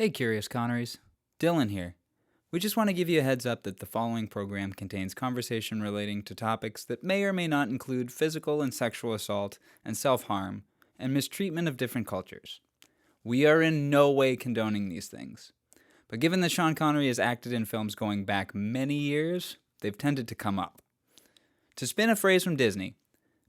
Hey, Curious Connerys. Dylan here. We just want to give you a heads up that the following program contains conversation relating to topics that may or may not include physical and sexual assault and self-harm and mistreatment of different cultures. We are in no way condoning these things. But given that Sean Connery has acted in films going back many years, they've tended to come up. To spin a phrase from Disney,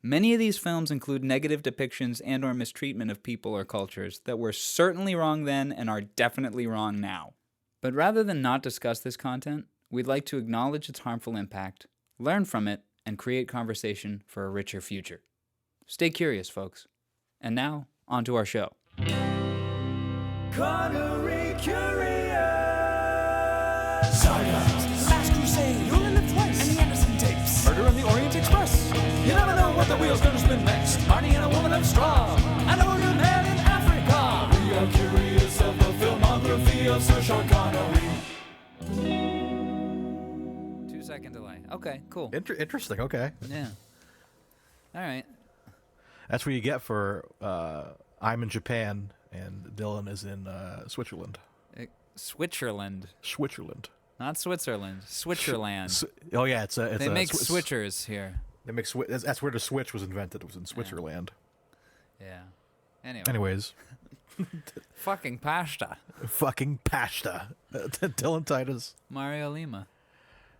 many of these films include negative depictions and or mistreatment of people or cultures that were certainly wrong then and are definitely wrong now. But rather than not discuss this content, we'd like to acknowledge its harmful impact, learn from it, and create conversation for a richer future. Stay curious, folks. And now, on to our show. Connery Curious! Saga! The Last Crusade! You'll live twice! And the Anderson tapes! Murder on the Orient Express! You never know what the wheel's gonna spin next! Marty and a woman of straw! And a voodoo man in Africa! We are curious of the filmography of Sir Sean Connery. 2-second delay. Okay, cool. Interesting, okay. Yeah. All right. That's what you get for I'm in Japan and Dylan is in Switzerland. Switzerland. Switzerland. Not Switzerland. Switzerland. Oh yeah, it's They make switchers here. They make that's where the Switch was invented. It was in Switzerland. Yeah. Anyway. Anyways, Fucking pasta. fucking pasta. Dylan Titus. Mario Lima.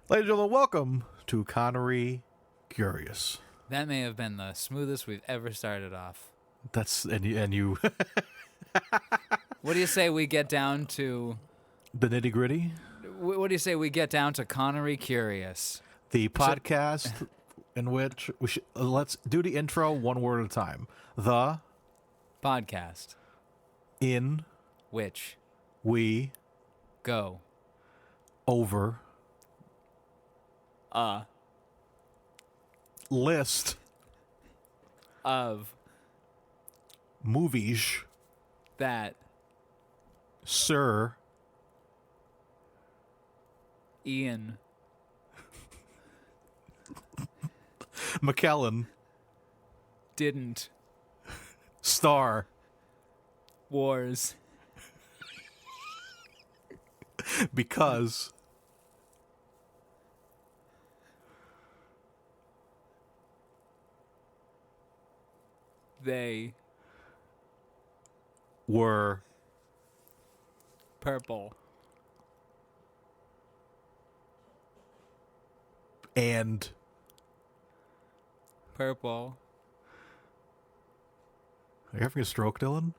Ladies and gentlemen, welcome to Connery Curious. That may have been the smoothest we've ever started off. That's and you What do you say we get down to... the nitty gritty. What do you say we get down to Connery Curious? The podcast in which we should let's do the intro one word at a time. The Podcast. in Which we go over list of movies that Sir Ian McKellen didn't star wars because they were purple and purple. Are you having a stroke, Dylan?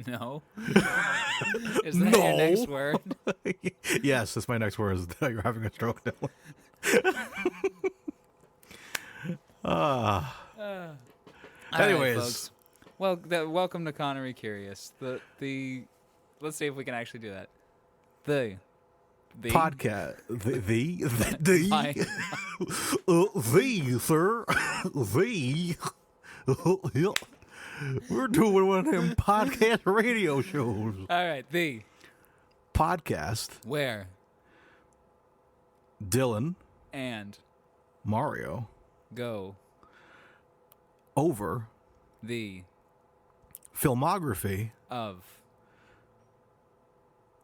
No. Is that your next word? Yes, that's my next word. Is that you're having a stroke, Dylan? All Anyways. right, folks. Well, welcome to Connery Curious. The let's see if we can actually do that. The Podcast. The sir. The. We're doing one of them podcast radio shows. All right, the Podcast. where Dylan. and Mario. go Over. the Filmography. of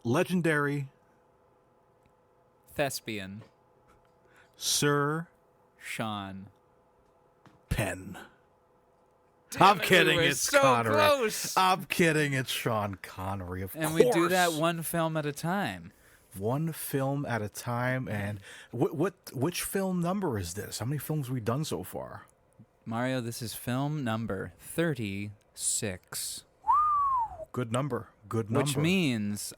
Legendary. thespian Sir Sean. Penn. Damn I'm it, kidding. we were It's so Connery. close. I'm kidding. It's Sean Connery, of And course. we do that one film at a time. One film at a time. And which film number is this? How many films have we done so far? Mario, this is film number 36. Good number. Good number. Which means,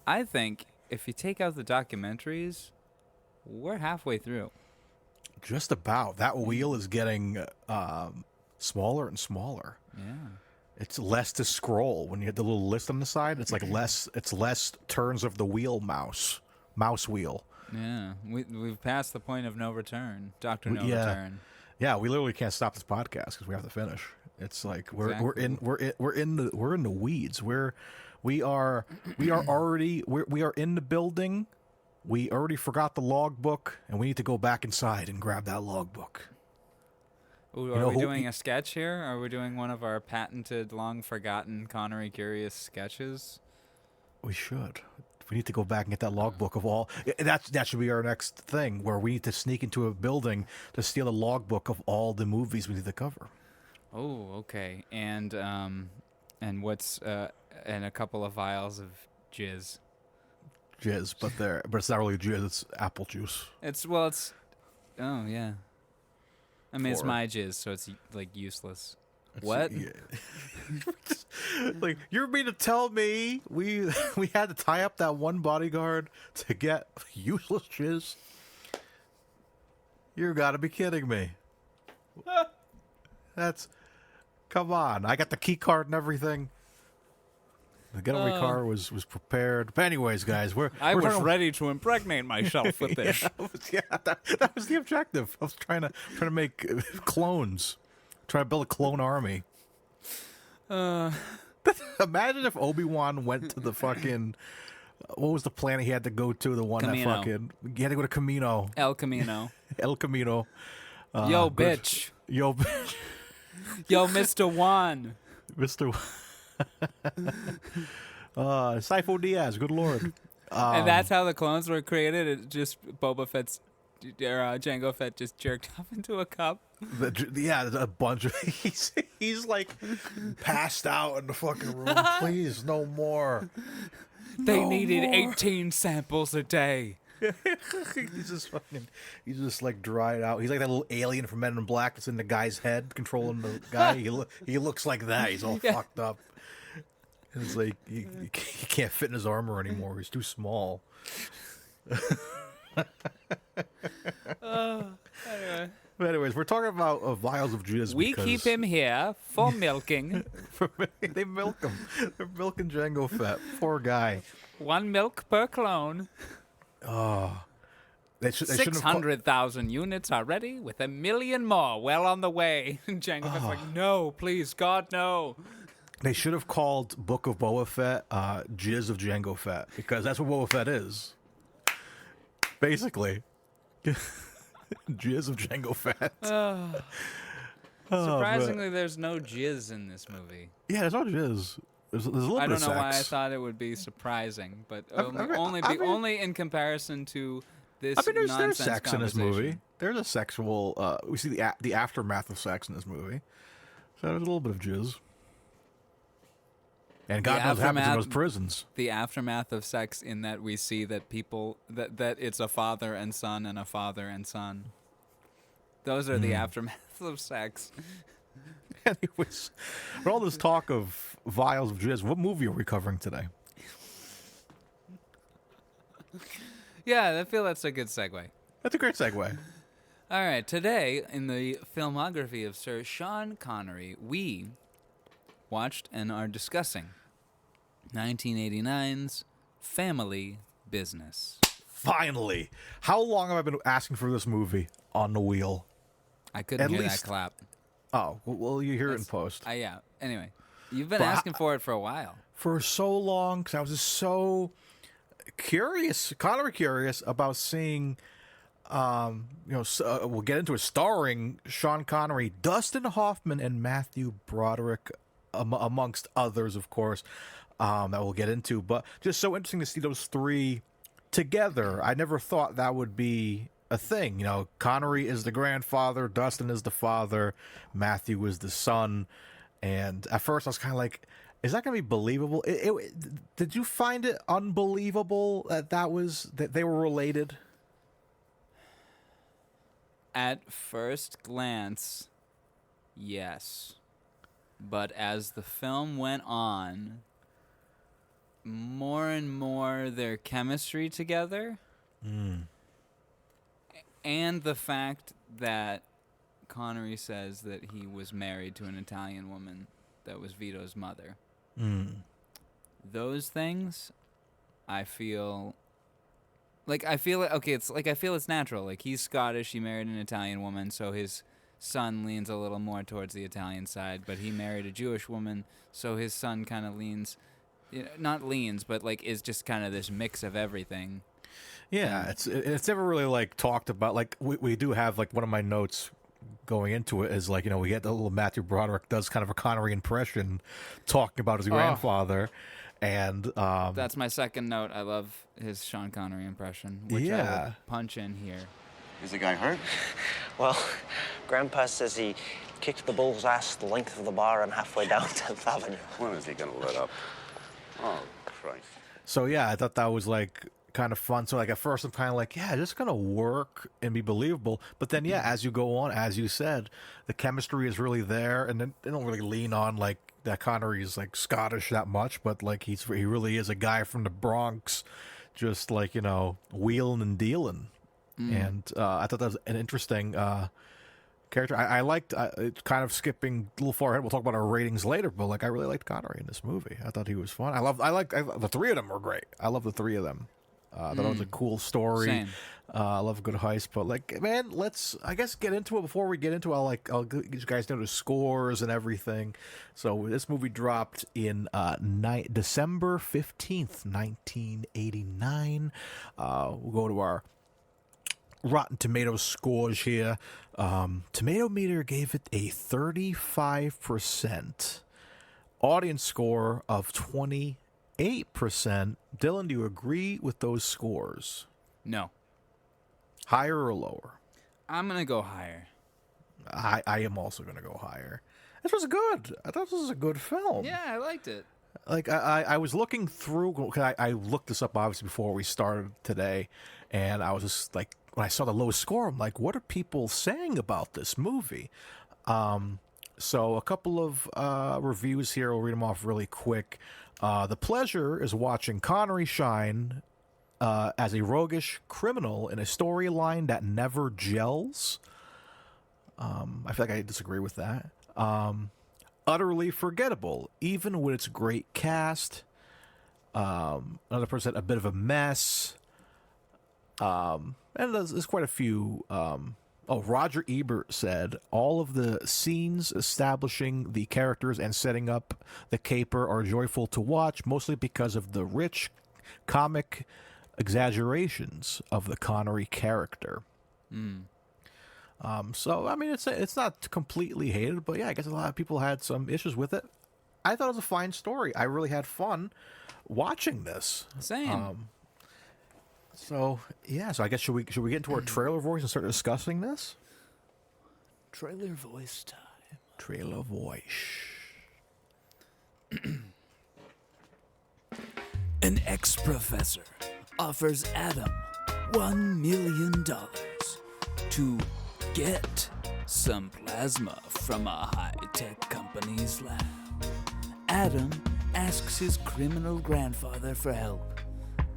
I think, if you take out the documentaries, we're halfway through. Just about. That wheel is getting smaller and smaller. Yeah. It's less to scroll. When you hit the little list on the side, it's like less. It's less turns of the wheel mouse wheel. Yeah. We've passed the point of no return. Dr. No Yeah. Return. Yeah, we literally can't stop this podcast because we have to finish. It's like we're in the weeds. We are in the building. We already forgot the logbook, and we need to go back inside and grab that logbook. Ooh, are we doing a sketch here? Are we doing one of our patented, long-forgotten Connery Curious sketches? We should. We need to go back and get that logbook of all. That should be our next thing, where we need to sneak into a building to steal the logbook of all the movies we need to cover. Oh, okay. And what's and a couple of vials of jizz. Jizz, but it's not really jizz. It's apple juice. Oh yeah. I mean, it's my jizz, so it's like useless. What? Yeah. Like, you're mean to tell me we had to tie up that one bodyguard to get useless jizz? You gotta be kidding me. Come on. I got the key card and everything. The getaway car was prepared. But anyways, guys, I was ready to impregnate myself with this. That was the objective. I was trying to make clones. Trying to build a clone army. Imagine if Obi-Wan went to the fucking... What was the planet he had to go to? The one Camino. that fucking... He had to go to Camino. El Camino. El Camino. Yo, bitch. Yo, bitch. Yo, Mr. Juan. Mr. Sifo Dyas, good lord. And that's how the clones were created. It just Boba Fett's or Jango Fett just jerked off into a cup. A bunch of he's like passed out in the fucking room. Please, no more. They needed 18 samples a day. He's just like dried out. He's like that little alien from Men in Black that's in the guy's head controlling the guy. He looks like that. He's all fucked up. It's like he can't fit in his armor anymore. He's too small. Anyway. But anyways, we're talking about vials of jizz. We keep him here for milking. They milk him. They're milking Jango Fett. Poor guy. 1 milk per clone. They 600,000 units are ready, with 1 million more well on the way. And Jango Fett's like, no, please, God, no. They should have called Book of Boba Fett Jizz of Jango Fett, because that's what Boba Fett is. Basically. Jizz of Jango Fett. Surprisingly, there's no jizz in this movie. Yeah, there's no jizz. There's a little I bit of don't know why I sex. thought it would be surprising, but mean- only in comparison to this. I mean, there's nonsense sex in this conversation. movie. There's a sexual. We see the aftermath of sex in this movie. So there's a little bit of jizz. And God knows what happens in those prisons. The aftermath of sex, in that we see that people that it's a father and son and a father and son. Those are the aftermaths of sex. Anyways, with all this talk of vials of jizz, what movie are we covering today? Yeah, I feel that's a good segue. That's a great segue. All right, today in the filmography of Sir Sean Connery, we watched and are discussing 1989's Family Business. Finally. How long have I been asking for this movie on the wheel? I couldn't At hear least- that clap. Oh, well, you hear it in post. Yeah. Anyway, you've been But asking for it for a while. For so long, because I was just so curious, Connery curious about seeing, we'll get into it, starring Sean Connery, Dustin Hoffman, and Matthew Broderick, amongst others, of course, that we'll get into. But just so interesting to see those three together. I never thought that would be a thing. You know, Connery is the grandfather, Dustin is the father, Matthew is the son. And at first I was kind of like, is that going to be believable? Did you find it unbelievable that they were related? At first glance, yes. But as the film went on, more and more their chemistry together, and the fact that Connery says that he was married to an Italian woman that was Vito's mother. Those things, I feel it's natural. Like, he's Scottish, he married an Italian woman, so his son leans a little more towards the Italian side, but he married a Jewish woman, so his son kind of leans, not leans, but like is just kind of this mix of everything. Yeah, it's never really like talked about. Like we do have, like, one of my notes going into it is like, we get the little Matthew Broderick does kind of a Connery impression talking about his grandfather. And That's my second note. I love his Sean Connery impression, which I will punch in here. Is the guy hurt? Well, Grandpa says he kicked the bull's ass the length of the bar and halfway down 10th Avenue. When is he gonna let up? Oh, Christ. So yeah, I thought that was like kind of fun. So like at first I'm kind of like, yeah, just gonna work and be believable. But then yeah, as you go on, as you said, the chemistry is really there, and then they don't really lean on like that Connery is like Scottish that much, but like he really is a guy from the Bronx, just like, you know, wheeling and dealing. And I thought that was an interesting character. I liked it's kind of skipping a little far ahead. We'll talk about our ratings later, but like I really liked Connery in this movie. I thought he was fun. The three of them were great. I love the three of them. I thought it was a cool story. Same. I love a good heist, but like, man, let's get into it. Before we get into it, I'll get you guys know the scores and everything. So this movie dropped in December 15th, 1989. We'll go to our Rotten Tomatoes scores here. Tomato Meter gave it a 35%. Audience score of 28%. Dylan, do you agree with those scores? No. Higher or lower? I'm going to go higher. I am also going to go higher. This was good. I thought this was a good film. Yeah, I liked it. Like, I was looking through, cause I looked this up obviously before we started today, and I was just like, when I saw the low score, I'm like, what are people saying about this movie? So a couple of reviews here. We'll read them off really quick. The pleasure is watching Connery shine as a roguish criminal in a storyline that never gels. I feel like I disagree with that. Utterly forgettable, even with its great cast. Another person said a bit of a mess. And there's quite a few. Roger Ebert said all of the scenes establishing the characters and setting up the caper are joyful to watch, mostly because of the rich comic exaggerations of the Connery character. So I mean, it's not completely hated, but yeah, I guess a lot of people had some issues with it. I thought it was a fine story. I really had fun watching this. Same. So I guess should we get into our trailer voice and start discussing this? Trailer voice time. Trailer voice. An ex-professor offers Adam $1 million to get some plasma from a high-tech company's lab. Adam asks his criminal grandfather for help.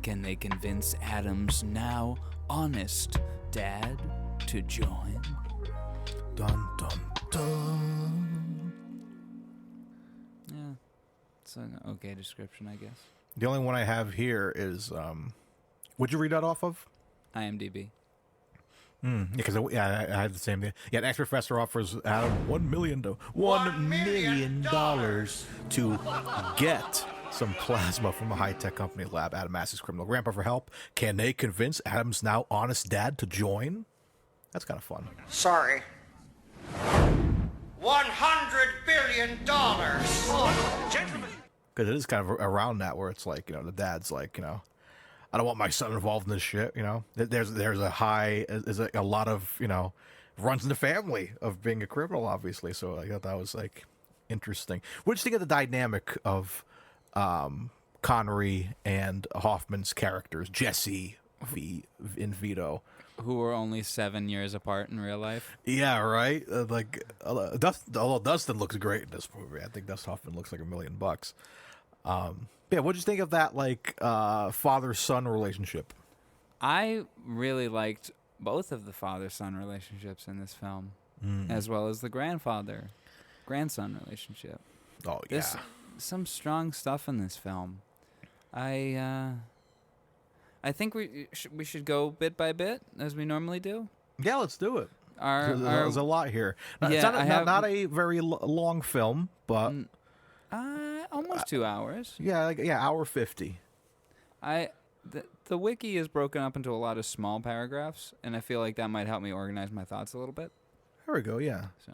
Can they convince Adam's now honest dad to join? Dun, dun, dun. Yeah. It's an okay description, I guess. The only one I have here is, would you read that off of? IMDb. Because I had the same thing. Yeah, an ex-professor offers Adam $1 million to get some plasma from a high-tech company lab. Adam asks his criminal grandpa for help. Can they convince Adam's now honest dad to join? That's kind of fun. Sorry. $100 billion. Oh, gentlemen. Because it is kind of around that where it's like, you know, the dad's like, you know, I don't want my son involved in this shit, you know. There's a lot of, you know, runs in the family of being a criminal, obviously. So I thought that was like interesting. What did you think of the dynamic of Connery and Hoffman's characters, Jesse and Vito? Who were only 7 years apart in real life. Yeah, right? Although Dustin looks great in this movie. I think Dustin Hoffman looks like $1 million. Yeah, what'd you think of that, like, father-son relationship? I really liked both of the father-son relationships in this film, as well as the grandfather-grandson relationship. Oh, yeah. There's some strong stuff in this film. I think we should go bit by bit, as we normally do. Yeah, let's do it. There's a lot here. Now, Yeah, it's not a very long film, but... almost 2 hours. Yeah, hour 50. The wiki is broken up into a lot of small paragraphs, and I feel like that might help me organize my thoughts a little bit. There we go, yeah. So,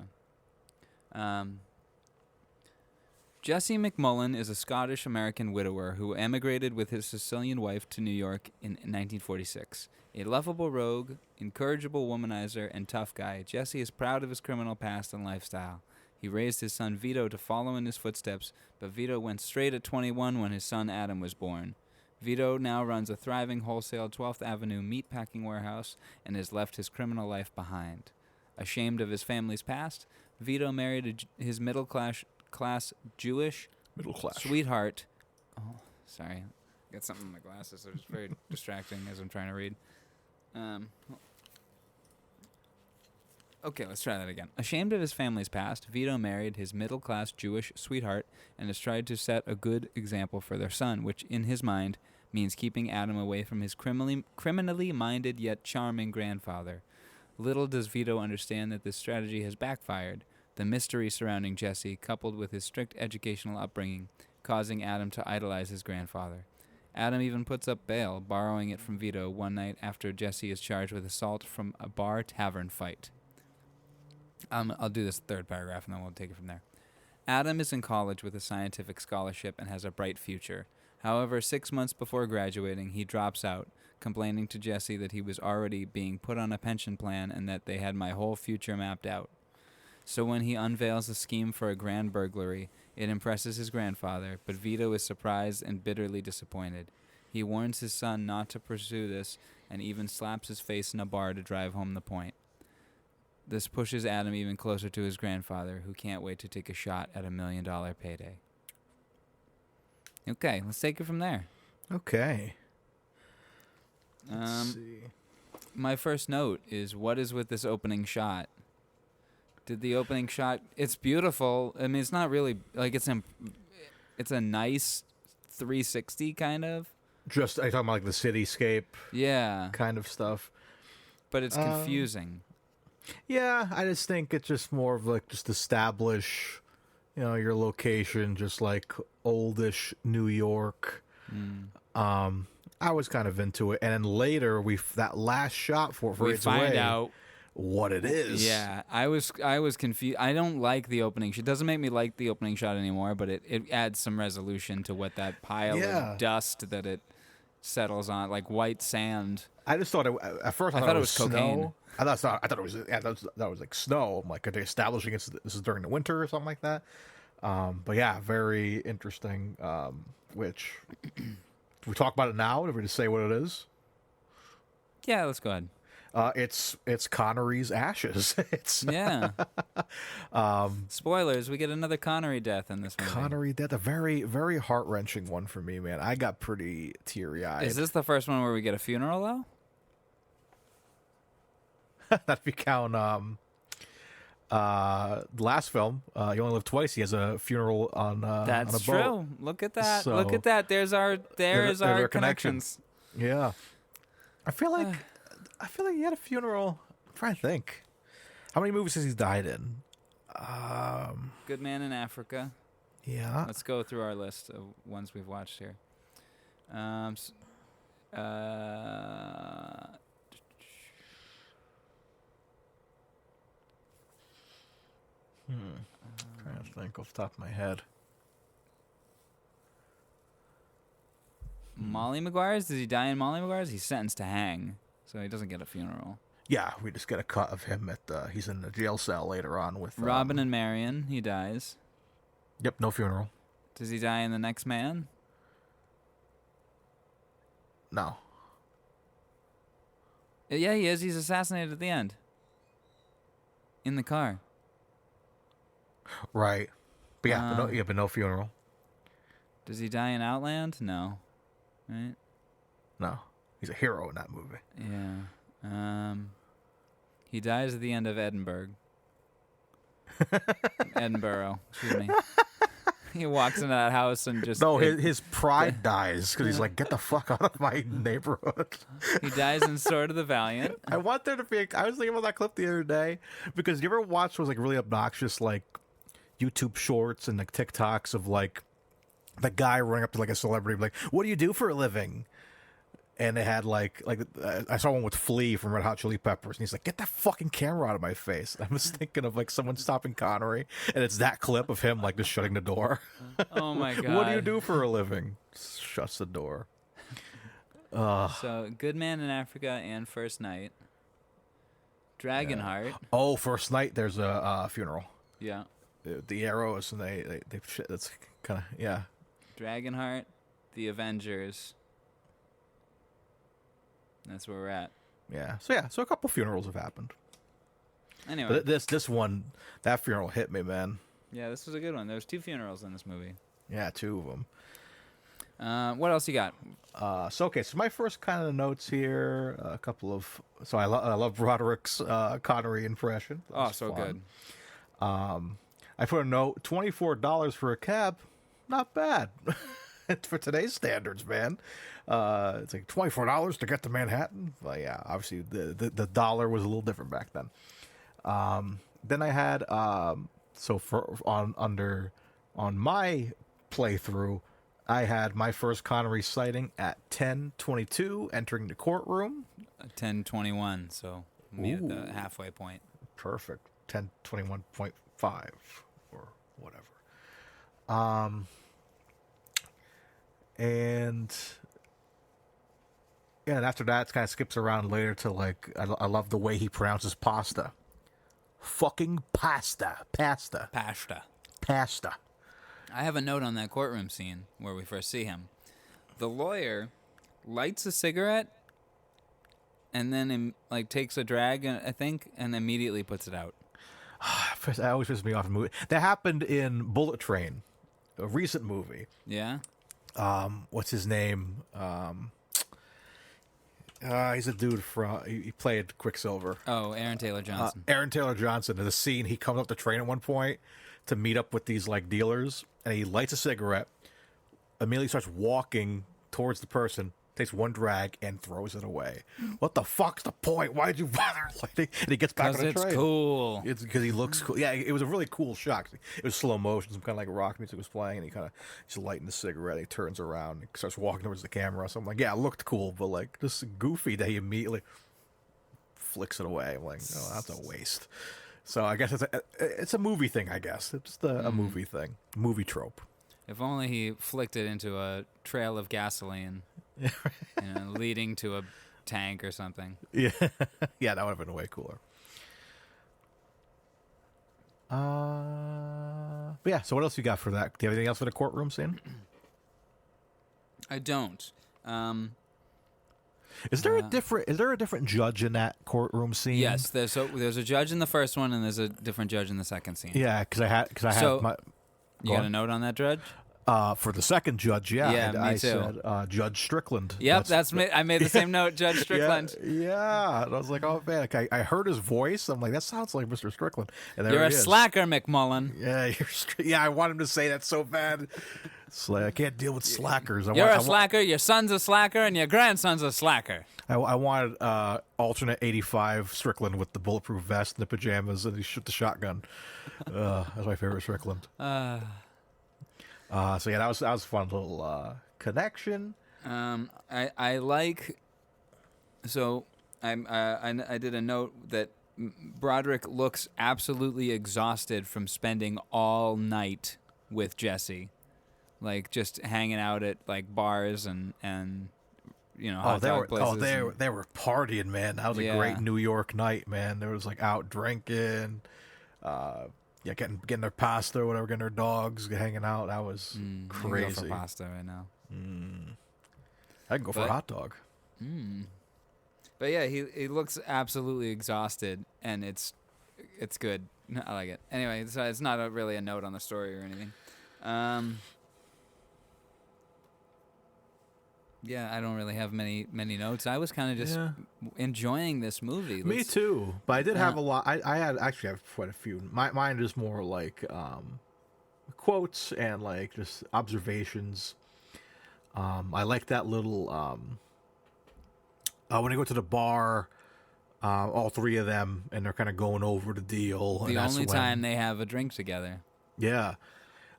Jesse McMullen is a Scottish-American widower who emigrated with his Sicilian wife to New York in 1946. A lovable rogue, incorrigible womanizer, and tough guy, Jesse is proud of his criminal past and lifestyle. He raised his son Vito to follow in his footsteps, but Vito went straight at 21 when his son Adam was born. Vito now runs a thriving wholesale 12th Avenue meatpacking warehouse and has left his criminal life behind. Ashamed of his family's past, Vito married his middle-class Jewish sweetheart. Oh, sorry. I got something in my glasses, so it's very distracting as I'm trying to read. Okay, let's try that again. Ashamed of his family's past, Vito married his middle-class Jewish sweetheart and has tried to set a good example for their son, which, in his mind, means keeping Adam away from his criminally minded yet charming grandfather. Little does Vito understand that this strategy has backfired. The mystery surrounding Jesse, coupled with his strict educational upbringing, causing Adam to idolize his grandfather. Adam even puts up bail, borrowing it from Vito one night after Jesse is charged with assault from a bar-tavern fight. I'll do this third paragraph, and then we'll take it from there. Adam is in college with a scientific scholarship and has a bright future. However, 6 months before graduating, he drops out, complaining to Jesse that he was already being put on a pension plan and that they had my whole future mapped out. So when he unveils a scheme for a grand burglary, it impresses his grandfather, but Vito is surprised and bitterly disappointed. He warns his son not to pursue this and even slaps his face in a bar to drive home the point. This pushes Adam even closer to his grandfather, who can't wait to take a shot at $1 million payday. Okay, let's take it from there. Okay. Let's see. My first note is, what is with this opening shot? Did the opening shot... It's beautiful. I mean, it's not really... Like, it's a nice 360, kind of. Just, are you talking about, like, the cityscape? Yeah. Kind of stuff. But it's confusing. Yeah, I just think it's just more of, like, just establish, your location, just, like, oldish New York. I was kind of into it. And then later, that last shot for we its find way, out what it is. Yeah, I was confused. I don't like the opening shot. It doesn't make me like the opening shot anymore, but it adds some resolution to what that pile of dust that it settles on, like white sand. I just thought at first I thought it was cocaine. snow. I thought it was that was like snow. I'm like, are they establishing this is during the winter or something like that? But yeah, very interesting. Which we talk about it now? Did we just say what it is? Yeah, let's go ahead. It's Connery's ashes. Yeah. Spoilers: we get another Connery death in this movie. Connery death, a very, very heart-wrenching one for me, man. I got pretty teary-eyed. Is this the first one where we get a funeral, though? That if you count last film, You Only Live Twice, he has a funeral on That's on a true. boat. Look at that. So, Look at that. There's our our connections. Yeah. I feel like he had a funeral. I'm trying to think. How many movies has he died in? Good Man in Africa. Yeah. Let's go through our list of ones we've watched here. Trying to think off the top of my head. Molly Maguire's? Does he die in Molly Maguire's? He's sentenced to hang, so he doesn't get a funeral. Yeah, we just get a cut of him he's in the jail cell later on with Robin and Marion, he dies. Yep, no funeral. Does he die in The Next Man? No. Yeah, he is. He's assassinated at the end. In the car. Right. But yeah, but no funeral. Does he die in Outland? No. Right? No. He's a hero in that movie. Yeah. He dies at the end of Edinburgh. Edinburgh. Excuse me. He walks into that house and just... No, his pride dies because he's like, get the fuck out of my neighborhood. He dies in Sword of the Valiant. I want there to be... I was thinking about that clip the other day because you ever watch those like really obnoxious like YouTube shorts and like TikToks of like the guy running up to like a celebrity like, what do you do for a living? and they had like I saw one with Flea from Red Hot Chili Peppers, and he's like, "Get that fucking camera out of my face." I was thinking of like someone stopping Connery, and it's that clip of him like just shutting the door. Oh my god! What do you do for a living? Shuts the door. So, Good Man in Africa and First Night. Dragonheart. Oh, First Night. There's a funeral. Yeah. The arrows, and they that's kind of yeah. Dragonheart, The Avengers. That's where we're at. Yeah. So a couple funerals have happened. Anyway. But this one, that funeral hit me, man. Yeah, this was a good one. There was 2 funerals in this movie. Yeah, 2 of them. What else you got? So my first kind of notes here, a couple of. So I love Broderick's Connery impression. That was So fun. good. I put a note: $24 for a cab, not bad for today's standards, man. It's like $24 to get to Manhattan. Well, yeah, obviously the dollar was a little different back then. Then I had on my playthrough, I had my first Connery sighting at 10:22, entering the courtroom. 10:21, so meet at the halfway point. Perfect. 10:21.5 or whatever. And after that, it kind of skips around later to like, I love the way he pronounces pasta. Fucking pasta. Pasta. I have a note on that courtroom scene where we first see him. The lawyer lights a cigarette and then takes a drag, I think, and immediately puts it out. That always pisses me off in movie. That happened in Bullet Train, a recent movie. Yeah? What's his name? He's a dude from. He played Quicksilver. Oh, Aaron Taylor Johnson. Aaron Taylor Johnson. In the scene, he comes up the train at one point to meet up with these like dealers, and he lights a cigarette. Immediately starts walking towards the person, takes one drag, and throws it away. What the fuck's the point? Why'd you bother lighting? And he gets back on the train. It's cool. It's because he looks cool. Yeah, it was a really cool shot. It was slow motion, some kind of like rock music was playing, and he kind of just lighting the cigarette. He turns around and starts walking towards the camera. So I'm like, yeah, it looked cool, but like just goofy that he immediately flicks it away. I'm like, oh, that's a waste. So I guess it's a movie thing. I guess it's just a movie thing, movie trope. If only he flicked it into a trail of gasoline, leading to a tank or something. Yeah, yeah, that would have been way cooler. But yeah. So what else you got for that? Do you have anything else for the courtroom scene? I don't. Is there a different judge in that courtroom scene? Yes, there's a judge in the first one, and there's a different judge in the second scene. Yeah, because I had my. You got a note on that judge? For the second judge, yeah. Yeah, me I too. said Judge Strickland. Yep, I made the same note, Judge Strickland. Yeah. And I was like, oh man, I heard his voice. I'm like, that sounds like Mr. Strickland. And there You're a he is. slacker, McMullen. Yeah, I want him to say that so bad. It's like, I can't deal with slackers. You're a slacker, your son's a slacker, and your grandson's a slacker. I wanted alternate 85 Strickland with the bulletproof vest and the pajamas, and he shoot the shotgun. That's my favorite Strickland. So yeah, that was a fun little connection. I like. So I did a note that Broderick looks absolutely exhausted from spending all night with Jesse, like just hanging out at like bars and hot dog places. They were partying, man. That was a great New York night, man. There was like out drinking. Getting their pasta or whatever, getting their dogs, hanging out. That was crazy. I can go for pasta right now. I can go for a hot dog. But yeah, he looks absolutely exhausted, and it's good. I like it. Anyway, so it's not really a note on the story or anything. Yeah, I don't really have many notes. I was kind of just enjoying this movie. Me too, but I did have a lot. I have quite a few. Mine is more like quotes and like just observations. I like that little when they go to the bar, all three of them, and they're kind of going over the deal. The only time they have a drink together. Yeah,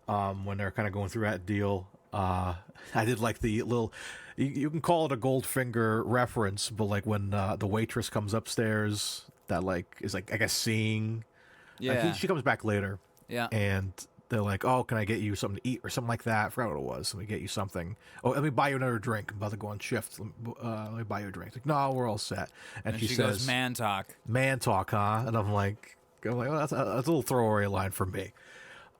when they're kind of going through that deal. I did like the little. You can call it a Goldfinger reference, but like when the waitress comes upstairs, that like is like I guess seeing. Yeah. She comes back later. Yeah. And they're like, "Oh, can I get you something to eat or something like that?" I forgot what it was. Let me get you something. Oh, let me buy you another drink. I'm about to go on shift. Let me buy you a drink. Like, no, we're all set. And she says, goes, "Man talk." Man talk, huh? And I'm like, well, that's a little throwaway line for me.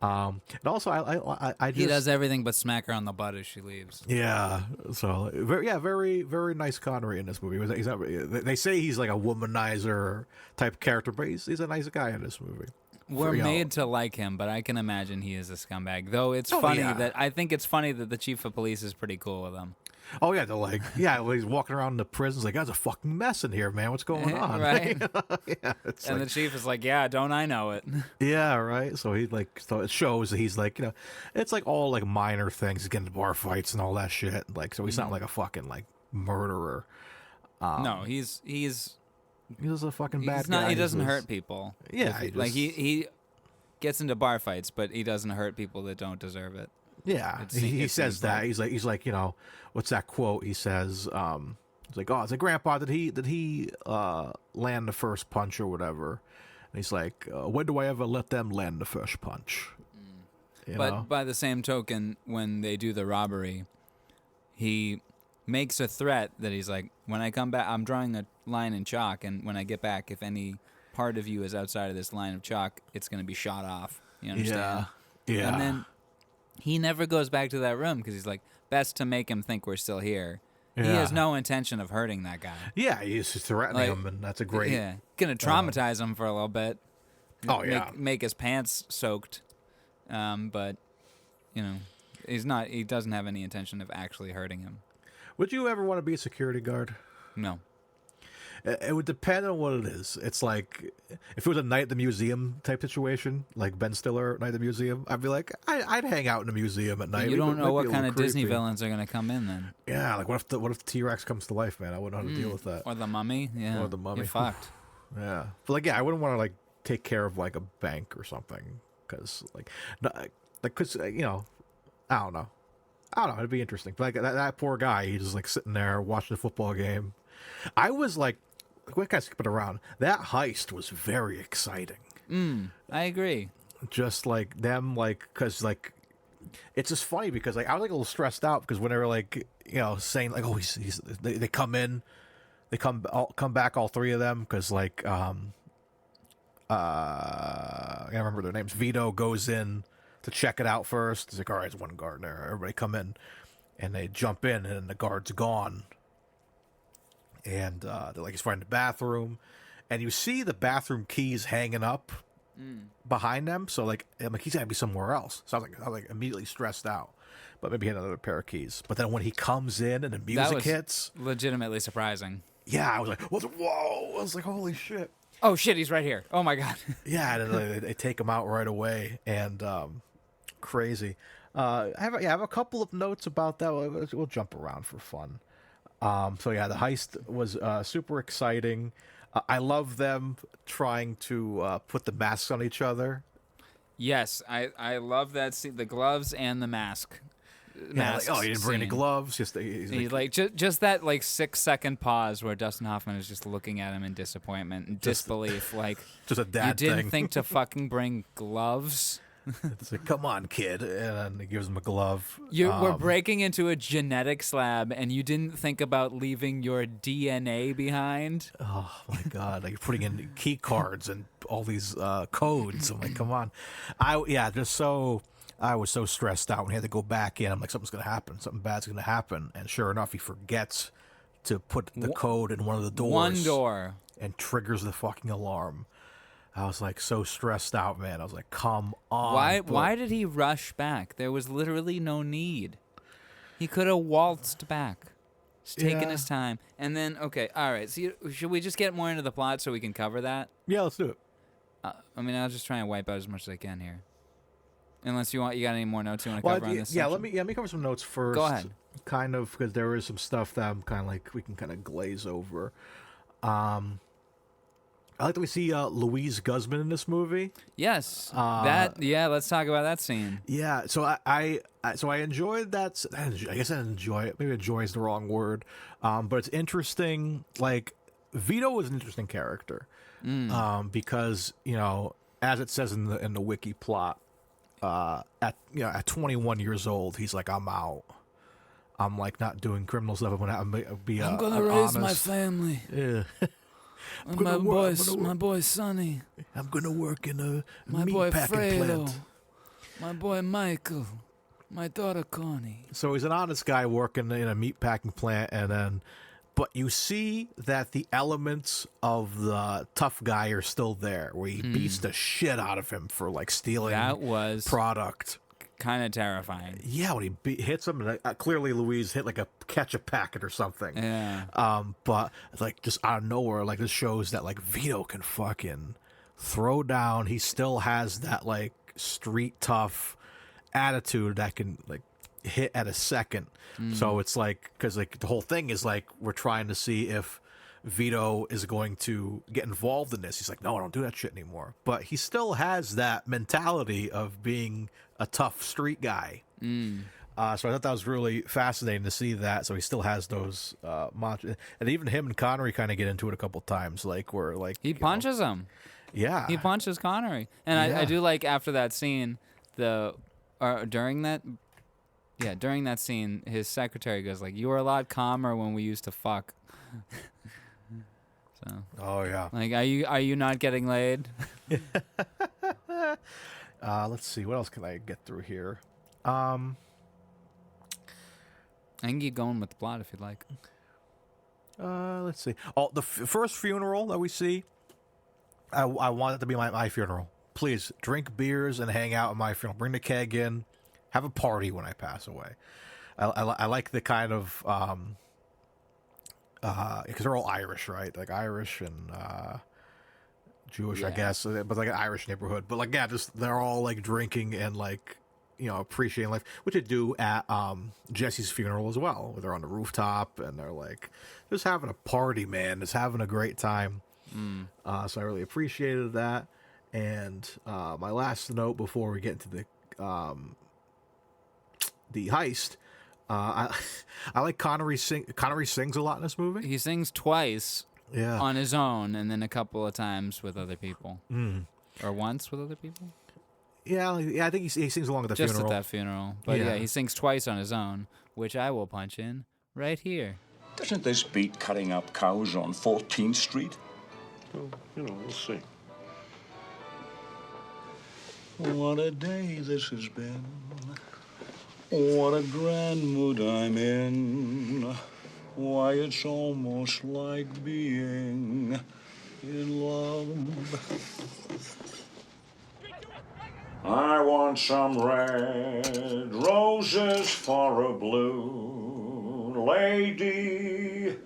And also, I just, He does everything but smack her on the butt as she leaves. Yeah. So very very nice Connery in this movie. He's not, they say he's like a womanizer type character, but he's a nice guy in this movie. We're made to like him, but I can imagine he is a scumbag. Though it's I think it's funny that the chief of police is pretty cool with him. Oh yeah, they're like, when he's walking around the prisons, like, "That's a fucking mess in here, man. What's going on?" Right? Yeah, And the chief is like, "Yeah, don't I know it?" Yeah, right. So so it shows that he's like, it's like all like minor things, he's getting into bar fights and all that shit. Like, so he's not like a fucking like murderer. No, he's just a fucking bad guy. He doesn't hurt people. Yeah, he gets into bar fights, but he doesn't hurt people that don't deserve it. Yeah, he says that. He's like, what's that quote? He says, he's like, "Oh, it's like, Grandpa, did he land the first punch or whatever?" And he's like, "When do I ever let them land the first punch?" But by the same token, when they do the robbery, he makes a threat that he's like, "When I come back, I'm drawing a line in chalk, and when I get back, if any part of you is outside of this line of chalk, it's going to be shot off." You understand? Yeah. And then he never goes back to that room because he's like, best to make him think we're still here. Yeah. He has no intention of hurting that guy. Yeah, he's threatening him, and that's a great. Yeah, gonna traumatize him for a little bit. Oh yeah, make his pants soaked. But he's not. He doesn't have any intention of actually hurting him. Would you ever want to be a security guard? No. It would depend on what it is. It's like if it was a night at the museum type situation, like Ben Stiller Night at the Museum, I'd be like, I'd hang out in a museum at night. You don't know what kind of creepy. Disney villains are going to come in then. Yeah, like what if the T-Rex comes to life, man? I wouldn't know how to deal with that. Or the Mummy. Yeah. Or the Mummy. You're fucked. Yeah, but like, I wouldn't want to like take care of like a bank or something because I don't know. It'd be interesting. But like that poor guy, he's just like sitting there watching the football game. I was like, we kind of skip it around. That heist was very exciting. I agree. Just like them, like, because like it's just funny because like I was like a little stressed out because when they were like saying like, oh, they come in, they come back, all three of them, because like I can't remember their names. Vito goes in to check it out first. He's like, all right, there's one guard there. Everybody come in, and they jump in, and the guard's gone. And they're like, he's finding the bathroom, and you see the bathroom keys hanging up behind them. So like, I'm like, he's gotta be somewhere else. So I was like immediately stressed out. But maybe he had another pair of keys. But then when he comes in and the music hits, legitimately surprising. Yeah, I was like, whoa! I was like, holy shit! Oh shit, he's right here. Oh my god. Yeah, and they take him out right away, and crazy. I have a couple of notes about that. We'll jump around for fun. So yeah, the heist was super exciting. I love them trying to put the masks on each other. Yes, I love that scene. The gloves and the mask. Yeah, like, he didn't bring any gloves. He's like just that like 6-second pause where Dustin Hoffman is just looking at him in disappointment and disbelief. Like, just a dad you didn't thing. think to fucking bring gloves. It's like, come on, kid, and then he gives him a glove. We're breaking into a genetics lab, and you didn't think about leaving your DNA behind. Oh my god! Like, you're putting in key cards and all these codes. I'm like, come on. I was so stressed out when he had to go back in. I'm like, something's gonna happen. Something bad's gonna happen. And sure enough, he forgets to put the code in one of the doors. One door. And triggers the fucking alarm. I was like so stressed out, man. I was like, come on. Why did he rush back? There was literally no need. He could have waltzed back. Just taking his time. And then, okay, all right. So should we just get more into the plot so we can cover that? Yeah, let's do it. I'll just try and wipe out as much as I can here. Unless you got any more notes you want to cover on this section? Let me cover some notes first. Go ahead. Kind of, because there is some stuff that I'm kind of like, we can kind of glaze over. I like that we see Louise Guzman in this movie. Yes. Let's talk about that scene. Yeah, so I enjoyed that. I guess I enjoy it. Maybe enjoy is the wrong word, but it's interesting. Like Vito is an interesting character because as it says in the wiki plot, at 21 years old, he's like, I'm out. I'm like not doing criminal stuff. I'm gonna raise my family. Yeah. My boy Sonny. I'm gonna work in a My meat boy packing Fredo. plant. My boy Michael. My daughter Connie. So he's an honest guy working in a meat packing plant, but you see that the elements of the tough guy are still there, where he beats the shit out of him for like stealing That was product. kind of terrifying. Yeah, when he hits him, and clearly Louise hit like a ketchup packet or something. Yeah. But like just out of nowhere, like this shows that like Vito can fucking throw down. He still has that like street tough attitude that can like hit at a second. So it's like, because like the whole thing is like we're trying to see if Vito is going to get involved in this. He's like, no, I don't do that shit anymore. But he still has that mentality of being a tough street guy. So I thought that was really fascinating to see that. So he still has those and even him and Connery kind of get into it a couple times, like where like He punches him. Yeah, He punches Connery. And I do like after that scene, during that scene, his secretary goes like, "You were a lot calmer when we used to fuck." So. Oh yeah. Like, are you not getting laid? Let's see, what else can I get through here? I can keep going with the plot if you'd like. Let's see. Oh, the first funeral that we see, I want it to be my funeral. Please drink beers and hang out at my funeral. Bring the keg in. Have a party when I pass away. I like the kind of because they're all Irish, right? Like Irish and Jewish, I guess, but like an Irish neighborhood. But like, yeah, just they're all like drinking and like appreciating life, which they do at Jesse's funeral as well. Where they're on the rooftop and they're like just having a party, man. Just having a great time. So I really appreciated that. And my last note before we get into the heist, I like Connery. Connery sings a lot in this movie. He sings twice on his own, and then a couple of times with other people, or once with other people. Yeah, I think he sings along at the funeral. Just at that funeral, but yeah, he sings twice on his own, which I will punch in right here. Doesn't this beat cutting up cows on 14th Street? Well, we'll see. What a day this has been. What a grand mood I'm in. Why, it's almost like being in love. I want some red roses for a blue lady.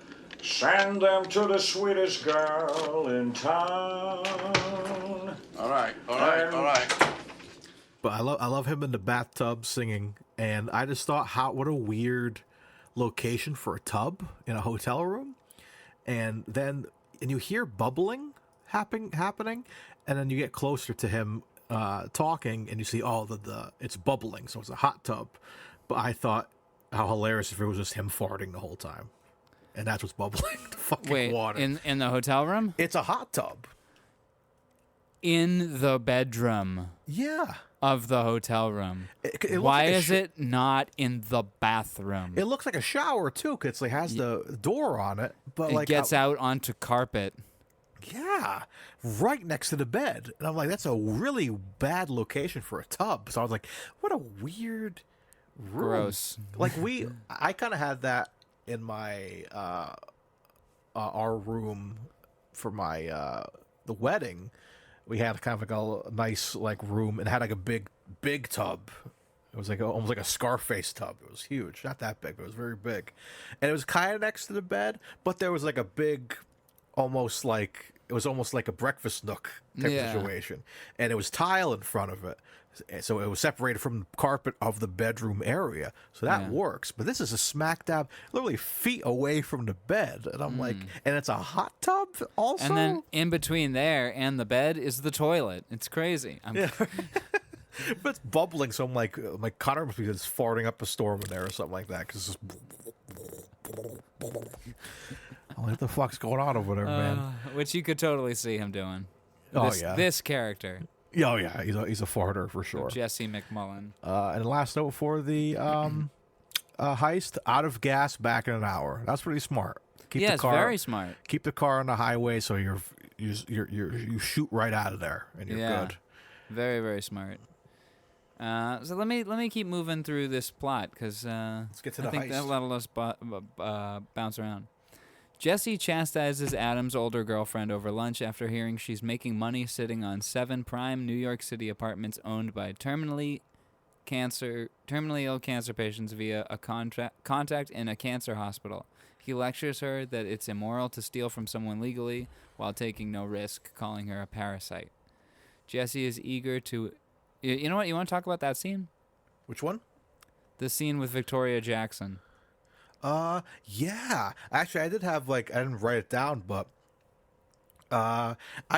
Send them to the sweetest girl in town. All right. But I love him in the bathtub singing, and I just thought, what a weird location for a tub in a hotel room, and you hear bubbling happening, and then you get closer to him talking, and you see it's bubbling, so it's a hot tub. But I thought how hilarious if it was just him farting the whole time, and that's what's bubbling. The fucking water in the hotel room. It's a hot tub In the bedroom. Yeah. Of the hotel room. Why is it not in the bathroom? It looks like a shower too, because it has the door on it, but it gets out onto carpet. Yeah, right next to the bed, and I'm like, that's a really bad location for a tub. So I was like, what a weird room. Gross. Like I kind of had that in my our room for my the wedding. We had kind of like a nice like room, and it had like a big tub. It was like almost like a Scarface tub. It was huge, not that big, but it was very big, and it was kind of next to the bed. But there was like a big, almost like a breakfast nook type of situation, and it was tile in front of it. So it was separated from the carpet of the bedroom area. So that works. But this is a smack dab, literally feet away from the bed. And I'm like, and it's a hot tub also? And then in between there and the bed is the toilet. It's crazy. But it's bubbling, so I'm like Connor must be just farting up a storm in there or something like that. Because it's what the fuck's going on over there, man? Which you could totally see him doing. Yeah. This character. Oh, yeah. He's a farter for sure. Jesse McMullen. And last note for the heist, out of gas back in an hour. That's pretty smart. Keep the car, very smart. Keep the car on the highway so you shoot right out of there and you're good. Very, very smart. So let me keep moving through this plot because let's get to the I think heist. that'll let us bounce around. Jesse chastises Adam's older girlfriend over lunch after hearing she's making money sitting on 7 prime New York City apartments owned by terminally ill cancer patients via a contact in a cancer hospital. He lectures her that it's immoral to steal from someone legally while taking no risk, calling her a parasite. Jesse is eager to... You know what? You want to talk about that scene? Which one? The scene with Victoria Jackson. Yeah. Actually, I didn't write it down, but I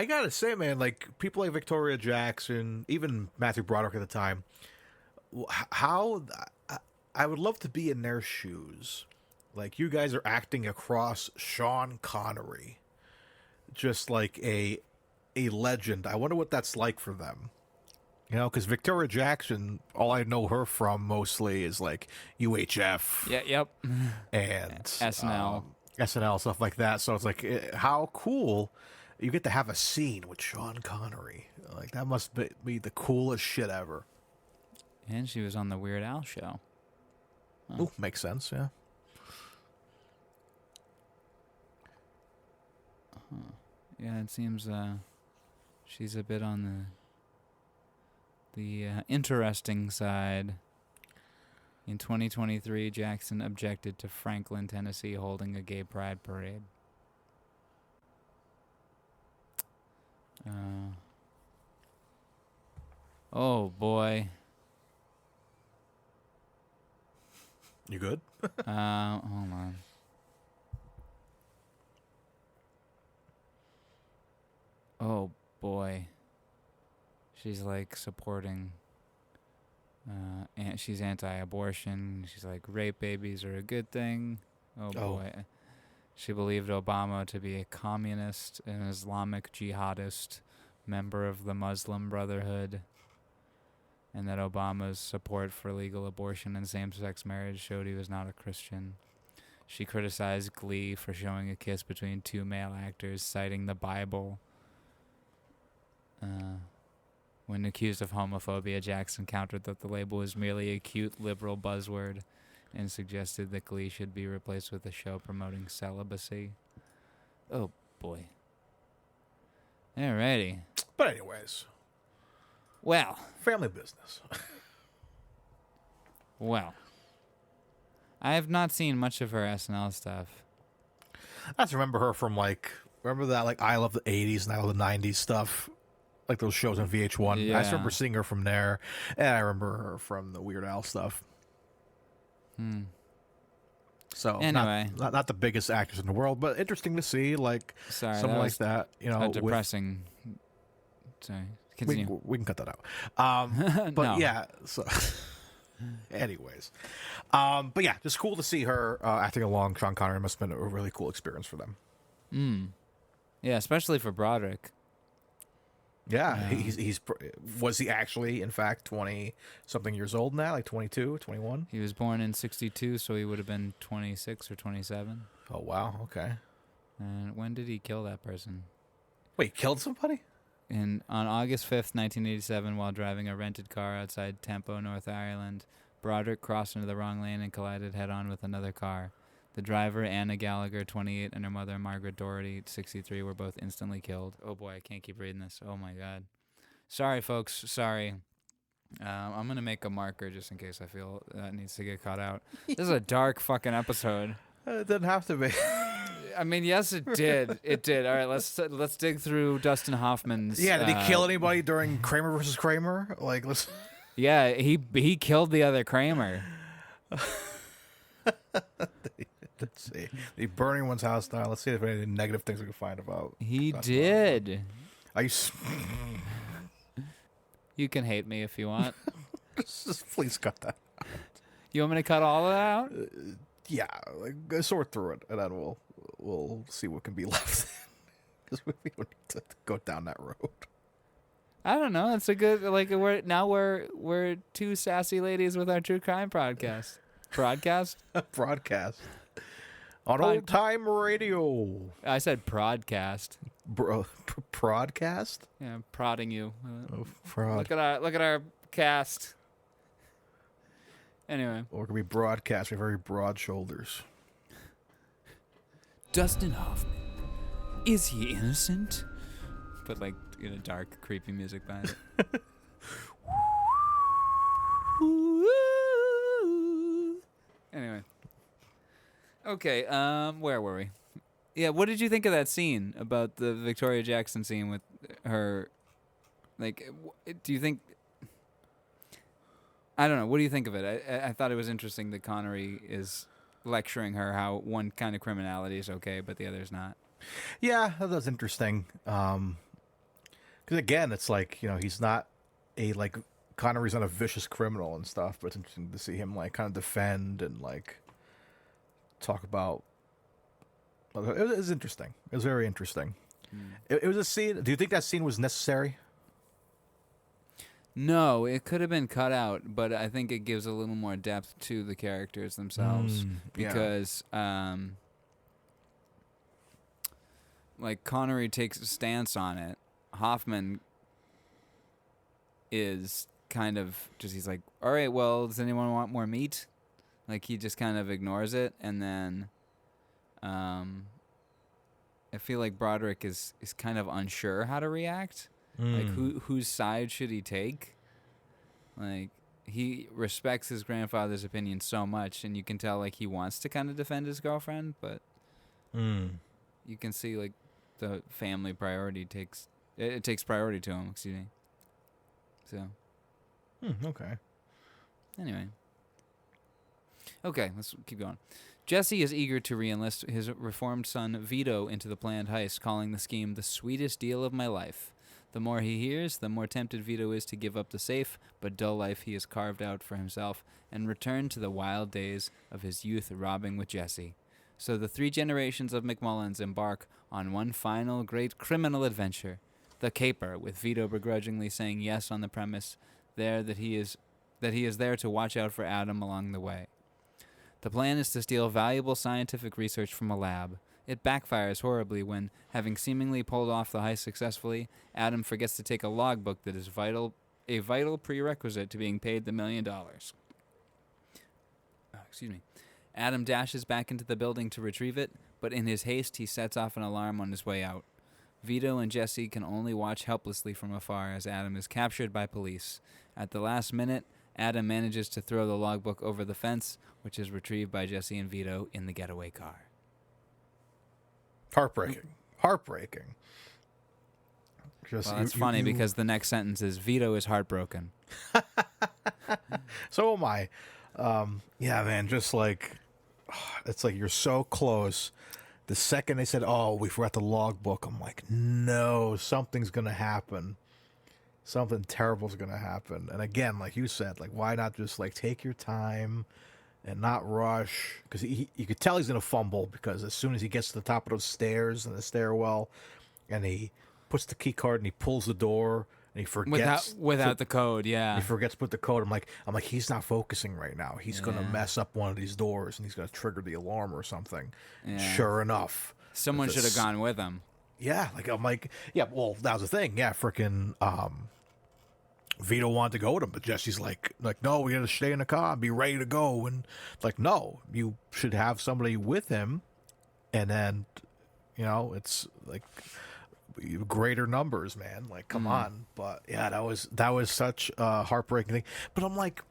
gotta say, man, like people like Victoria Jackson, even Matthew Broderick at the time, how I would love to be in their shoes. Like you guys are acting across Sean Connery, just like a legend. I wonder what that's like for them. You know, because Victoria Jackson, all I know her from mostly is like UHF. Yeah, yep. And SNL. SNL, stuff like that. So it's like, how cool you get to have a scene with Sean Connery. Like, that must be the coolest shit ever. And she was on the Weird Al show. Oh, makes sense, yeah. Yeah, it seems she's a bit on the interesting side. In 2023, Jackson objected to Franklin, Tennessee holding a gay pride parade. Oh, boy. You good? Hold on. Oh, boy. She's like supporting, and she's anti-abortion. She's like, rape babies are a good thing. Oh boy. She believed Obama to be a communist, an Islamic jihadist, member of the Muslim Brotherhood, and that Obama's support for legal abortion and same-sex marriage showed he was not a Christian. She criticized Glee for showing a kiss between 2 male actors, citing the Bible. When accused of homophobia, Jackson countered that the label was merely a cute liberal buzzword and suggested that Glee should be replaced with a show promoting celibacy. Oh, boy. Alrighty. But anyways. Well. Family business. Well. I have not seen much of her SNL stuff. I just remember her from remember that I Love the 80s and I Love the 90s stuff? Like those shows on VH1. Yeah. I just remember seeing her from there, and I remember her from the Weird Al stuff. So anyway, not the biggest actress in the world, but interesting to see someone like that. You know, depressing. Sorry, continue. We can cut that out. But No. yeah. So, anyways, but yeah, just cool to see her acting along Sean Connery. Must have been a really cool experience for them. Yeah, especially for Broderick. Yeah, was he actually, in fact, 20-something years old now, like 22, 21? He was born in 1962, so he would have been 26 or 27. Oh, wow, okay. And when did he kill that person? Wait, killed somebody? On August 5th, 1987, while driving a rented car outside Tempo, North Ireland, Broderick crossed into the wrong lane and collided head-on with another car. The driver, Anna Gallagher, 28, and her mother, Margaret Doherty, 63, were both instantly killed. Oh, boy, I can't keep reading this. Oh, my God. Sorry, folks. Sorry. I'm going to make a marker just in case I feel that needs to get cut out. This is a dark fucking episode. It didn't have to be. I mean, yes, it did. It did. All right, let's dig through Dustin Hoffman's. Yeah, did he kill anybody during Kramer versus Kramer? Like, let's. Yeah, he killed the other Kramer. Let's see. The burning one's house down. Let's see if any negative things we can find about. He did. Are you? You can hate me if you want. Just please cut that. You want me to cut all of that out? Yeah, like sort through it, and then we'll see what can be left. Because we don't need to go down that road. I don't know. It's a good we're two sassy ladies with our true crime podcast. Broadcast on old time radio. I said prodcast. Prodcast? Yeah, I'm prodding you. Prod. Look at our cast. Anyway, Or it could be broadcast. We have very broad shoulders. Dustin Hoffman, is he innocent? Put like dark, creepy music behind it. Anyway. Okay, where were we? Yeah, what did you think of that scene about the Victoria Jackson scene with her? Like, do you think? I don't know. What do you think of it? I thought it was interesting that Connery is lecturing her how one kind of criminality is okay, but the other is not. Yeah, that was interesting. Because again, it's like he's not Connery's not a vicious criminal and stuff, but it's interesting to see him like kind of defend and like talk about. It was interesting. It was very interesting. It was a scene. Do you think that scene was necessary? No, it could have been cut out, but I think it gives a little more depth to the characters themselves because, like Connery takes a stance on it. Hoffman is kind of he's like, all right, well, does anyone want more meat? Like he just kind of ignores it, and then, I feel like Broderick is kind of unsure how to react. Like whose side should he take? Like he respects his grandfather's opinion so much, and you can tell like he wants to kind of defend his girlfriend, but you can see like the family priority takes priority to him. Excuse me. So. Okay. Anyway. Okay, let's keep going. Jesse is eager to re-enlist his reformed son Vito into the planned heist, calling the scheme the sweetest deal of my life. The more he hears, the more tempted Vito is to give up the safe but dull life he has carved out for himself and return to the wild days of his youth robbing with Jesse. So the three generations of McMullins embark on one final great criminal adventure, the caper, with Vito begrudgingly saying yes on the premise that he is there to watch out for Adam along the way. The plan is to steal valuable scientific research from a lab. It backfires horribly when, having seemingly pulled off the heist successfully, Adam forgets to take a logbook that is a vital prerequisite to being paid the $1 million. Excuse me. Adam dashes back into the building to retrieve it, but in his haste he sets off an alarm on his way out. Vito and Jesse can only watch helplessly from afar as Adam is captured by police. At the last minute, Adam manages to throw the logbook over the fence, which is retrieved by Jesse and Vito in the getaway car. Heartbreaking. Well, that's funny because the next sentence is Vito is heartbroken. So am I. Yeah, man, just like, it's like you're so close. The second they said, oh, we forgot the logbook, I'm like, no, something's going to happen. Something terrible is going to happen. And again, like you said, like, why not just like take your time and not rush? Because you could tell he's going to fumble because as soon as he gets to the top of those stairs in the stairwell and he puts the key card and he pulls the door and he forgets without the code, yeah. He forgets to put the code. I'm like, he's not focusing right now. He's going to mess up one of these doors and he's going to trigger the alarm or something. Yeah. Sure enough, someone should have gone with him. Yeah, I'm like, yeah. Well, that was the thing. Yeah, freaking Vito wanted to go with him, but Jesse's like, no, we got to stay in the car and be ready to go. And like, no, you should have somebody with him, and then, it's like greater numbers, man. Like, come on. But yeah, that was such a heartbreaking thing. But I'm like,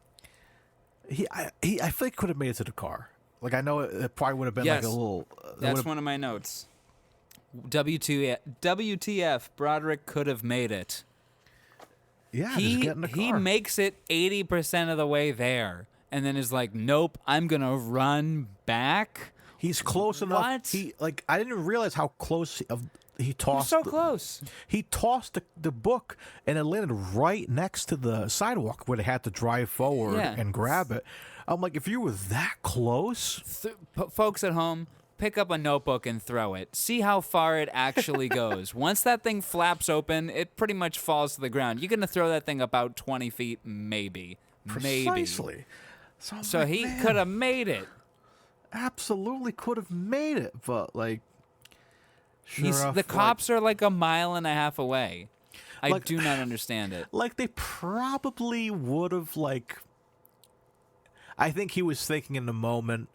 I feel like could have made it to the car. Like, I know it probably would have been like a little That's one of my notes. WTF, Broderick could have made it. Yeah, just get in the car. He makes it 80% of the way there, and then is like, nope, I'm going to run back. He's close enough. What? I didn't realize how close he tossed. So close. He tossed the book, and it landed right next to the sidewalk where they had to drive forward and grab it. I'm like, if you were that close, folks at home, pick up a notebook and throw it. See how far it actually goes. Once that thing flaps open, it pretty much falls to the ground. You're going to throw that thing about 20 feet, maybe. Precisely. So he could have made it. Absolutely could have made it, but like, the cops are like a mile and a half away. I do not understand it. Like, they probably would have, like, I think he was thinking in the moment,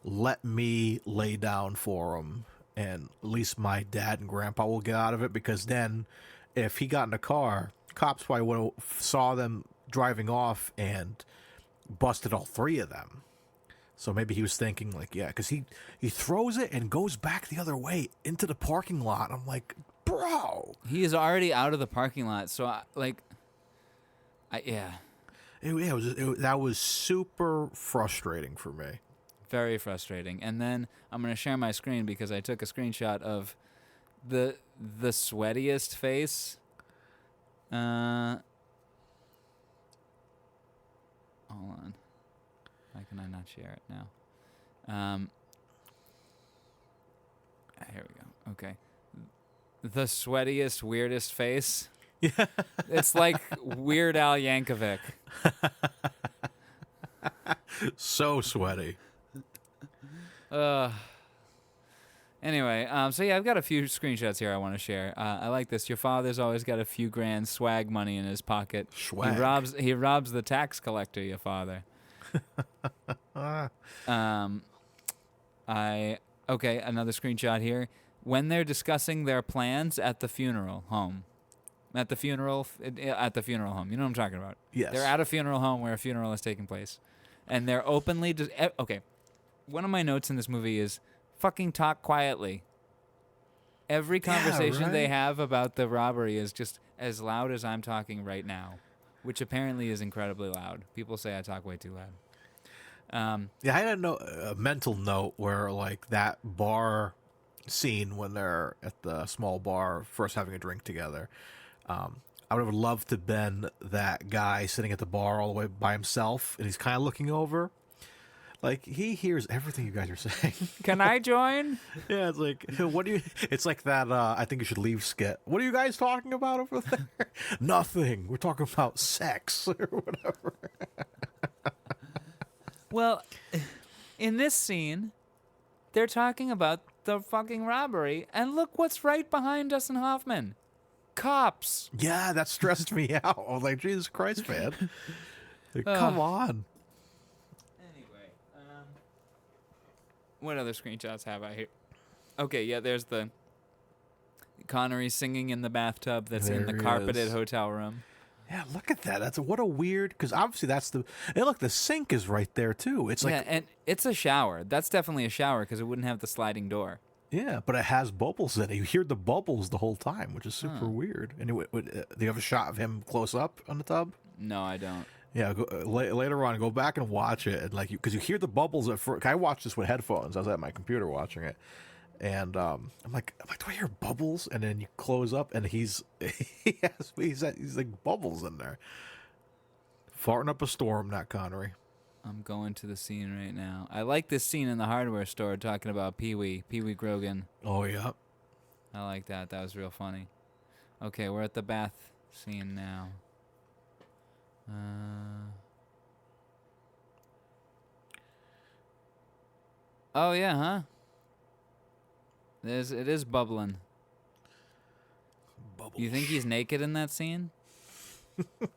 let me lay down for him, and at least my dad and grandpa will get out of it, because then if he got in the car, cops probably would have saw them driving off and busted all three of them. So maybe he was thinking, like, yeah, because he throws it and goes back the other way into the parking lot. I'm like, bro. He is already out of the parking lot, so, yeah. That was super frustrating for me. Very frustrating. And then I'm going to share my screen because I took a screenshot of the sweatiest face. Hold on. Why can I not share it now? Here we go. Okay. The sweatiest, weirdest face. Yeah. It's like Weird Al Yankovic. So sweaty. Anyway, so yeah, I've got a few screenshots here I want to share. I like this. Your father's always got a few grand swag money in his pocket. Swag. He robs the tax collector, your father. Okay, another screenshot here. When they're discussing their plans at the funeral home. At the funeral home. You know what I'm talking about. Yes. They're at a funeral home where a funeral is taking place. And they're openly... okay. One of my notes in this movie is fucking talk quietly. Every conversation they have about the robbery is just as loud as I'm talking right now, which apparently is incredibly loud. People say I talk way too loud. Yeah, I had a mental note where, like, that bar scene when they're at the small bar first having a drink together, I would have loved to have been that guy sitting at the bar all the way by himself, and he's kind of looking over. Like, he hears everything you guys are saying. Can I join? Yeah, it's like, what do you... It's like that, I think you should leave skit. What are you guys talking about over there? Nothing. We're talking about sex or whatever. Well, in this scene, they're talking about the fucking robbery, and look what's right behind Dustin Hoffman. Cops. Yeah, that stressed me out. I was like, Jesus Christ, man. Like, come on. What other screenshots have I here? Okay, yeah, there's the Connery singing in the bathtub that's in the carpeted hotel room. Yeah, look at that. That's what a weird, because obviously that's the... And look, the sink is right there, too. It's like... Yeah, and it's a shower. That's definitely a shower because it wouldn't have the sliding door. Yeah, but it has bubbles in it. You hear the bubbles the whole time, which is super weird. And do you have a shot of him close up on the tub? No, I don't. Yeah, later on, go back and watch it, and because you hear the bubbles at first. I watched this with headphones. I was at my computer watching it, and I'm like, do I hear bubbles? And then you close up, and he's like bubbles in there, farting up a storm. Not Connery. I'm going to the scene right now. I like this scene in the hardware store talking about Pee Wee Grogan. Oh yeah, I like that. That was real funny. Okay, we're at the bath scene now. Oh yeah, huh? It is bubbling. Bubbles. You think he's naked in that scene?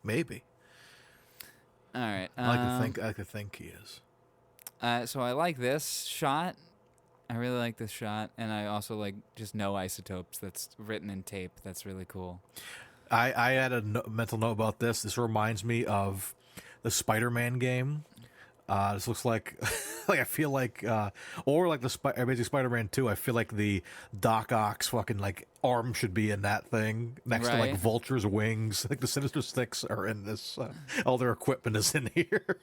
Maybe. All right. I like to think he is. So I like this shot. I really like this shot, and I also like just no isotopes. That's written in tape. That's really cool. I had a mental note about this. This reminds me of the Spider-Man game This looks like, like I feel like, or like the Amazing Spider-Man 2. I feel like the Doc Ock's fucking like arm should be in that thing next to like Vulture's wings. I think the Sinister Six are in this. All their equipment is in here.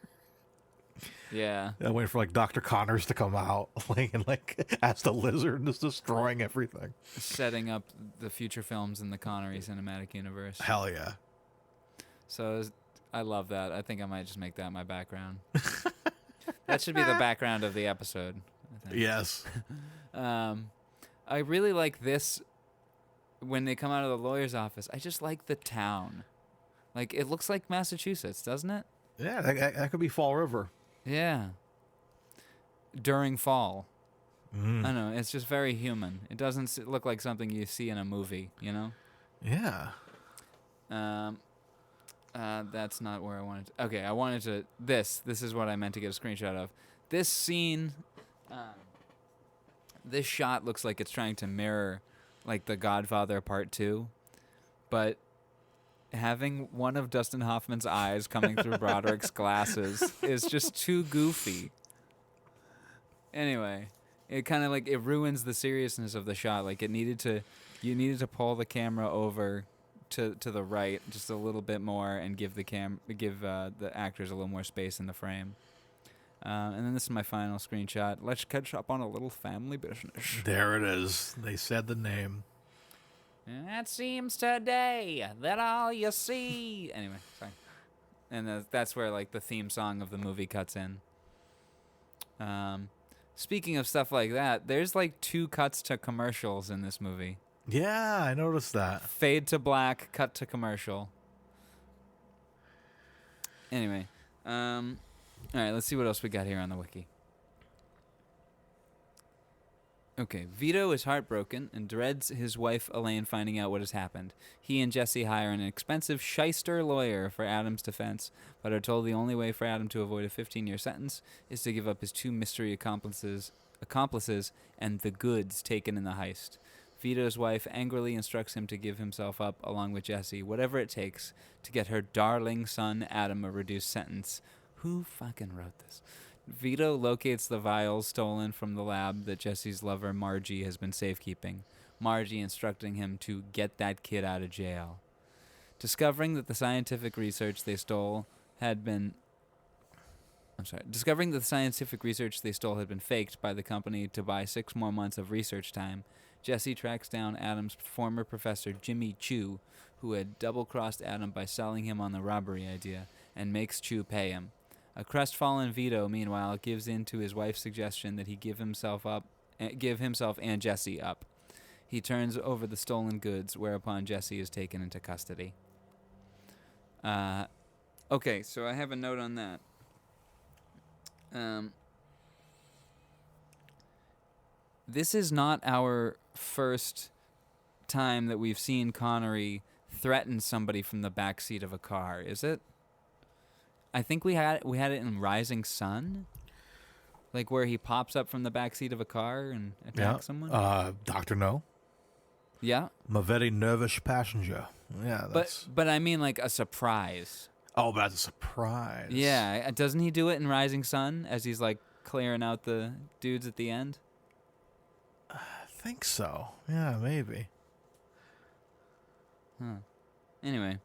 Yeah. I'm waiting for like Dr. Connors to come out, and like as the Lizard and just destroying everything. Setting up the future films in the Connery cinematic universe. Hell yeah. So I love that. I think I might just make that my background. That should be the background of the episode, I think. Yes. I really like this when they come out of the lawyer's office. I just like the town. Like, it looks like Massachusetts, doesn't it? Yeah, that could be Fall River. Yeah. During fall. I don't know. It's just very human. It doesn't look like something you see in a movie, you know? Yeah. That's not where I wanted to. Okay, I wanted to. This is what I meant to get a screenshot of. This scene, this shot looks like it's trying to mirror, like, The Godfather Part 2, but having one of Dustin Hoffman's eyes coming through Broderick's glasses is just too goofy. Anyway, it kind of like, it ruins the seriousness of the shot. Like, you needed to pull the camera over to the right just a little bit more and give the actors a little more space in the frame. And then this is my final screenshot. Let's catch up on a little family business. There it is. They said the name. And that seems today that all you see. Anyway, sorry. And that's where like the theme song of the movie cuts in. Speaking of stuff like that, there's like 2 cuts to commercials in this movie. Yeah, I noticed that. Fade to black, cut to commercial. Anyway, all right, let's see what else we got here on the wiki. Okay, Vito is heartbroken and dreads his wife Elaine finding out what has happened. He and Jesse hire an expensive shyster lawyer for Adam's defense, but are told the only way for Adam to avoid a 15-year sentence is to give up his 2 mystery accomplices and the goods taken in the heist. Vito's wife angrily instructs him to give himself up along with Jesse, whatever it takes, to get her darling son Adam a reduced sentence. Who fucking wrote this? Vito locates the vials stolen from the lab that Jesse's lover Margie has been safekeeping, Margie instructing him to get that kid out of jail. Discovering that the scientific research they stole had been faked by the company to buy 6 more months of research time, Jesse tracks down Adam's former professor, Jimmy Chu, who had double-crossed Adam by selling him on the robbery idea, and makes Chu pay him. A crestfallen Vito, meanwhile, gives in to his wife's suggestion that he give himself and Jesse up. He turns over the stolen goods, whereupon Jesse is taken into custody. Okay, so I have a note on that. This is not our first time that we've seen Connery threaten somebody from the backseat of a car, is it? I think we had it in Rising Sun, like where he pops up from the backseat of a car and attacks someone. Dr. No. Yeah. I'm a very nervous passenger. Yeah, that's... But I mean like a surprise. Oh, but that's a surprise. Yeah, doesn't he do it in Rising Sun as he's like clearing out the dudes at the end? I think so. Yeah, maybe. Huh. Anyway.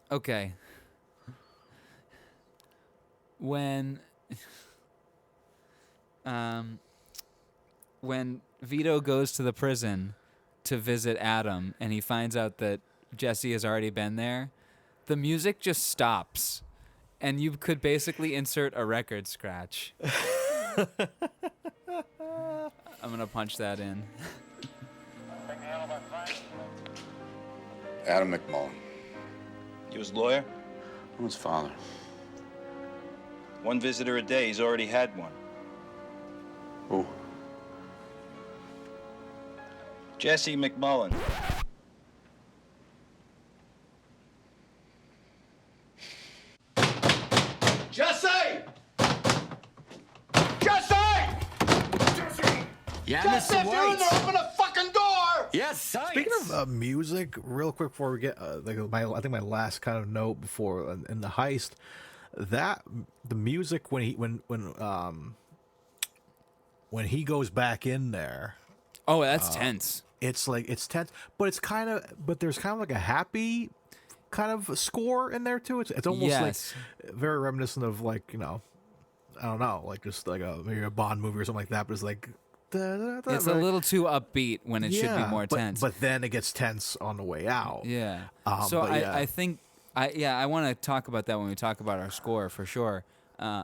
Okay. When Vito goes to the prison to visit Adam and he finds out that Jesse has already been there, the music just stops and you could basically insert a record scratch. I'm going to punch that in. Adam McMullen. You his lawyer? I'm his father. 1 visitor a day. He's already had one. Who? Jesse McMullen. Jesse! Jesse! Yeah, Jesse, Mr. if you're in there, open the fucking door! Yes, science. Speaking of music, real quick before we get I think my last kind of note before in the heist, that the music when he goes back in there, Oh, that's tense. it's tense, but there's kind of like a happy kind of score in there too. It's almost Yes. like very reminiscent of like, you know, I don't know, like just like maybe a Bond movie or something like that, but it's like It's a little too upbeat when it should be more tense. But then it gets tense on the way out. Yeah. but I think I want to talk about that when we talk about our score for sure.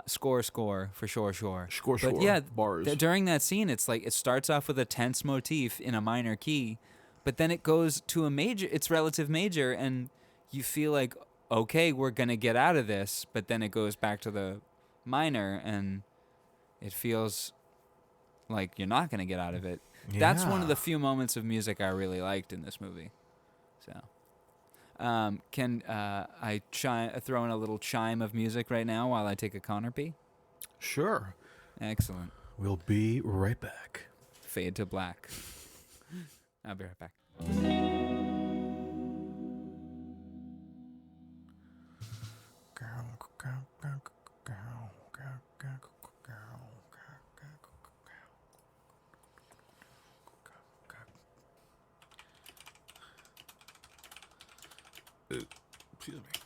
Score for sure. Score. But yeah, Bars. During that scene, it's like it starts off with a tense motif in a minor key, but then it goes to a major. It's relative major, and you feel like, okay, we're gonna get out of this. But then it goes back to the minor, and it feels like you're not gonna get out of it. That's one of the few moments of music I really liked in this movie. So. Can I throw in a little chime of music right now while I take a Connor pee? Sure. Excellent. We'll be right back. Fade to black. I'll be right back. Excuse me.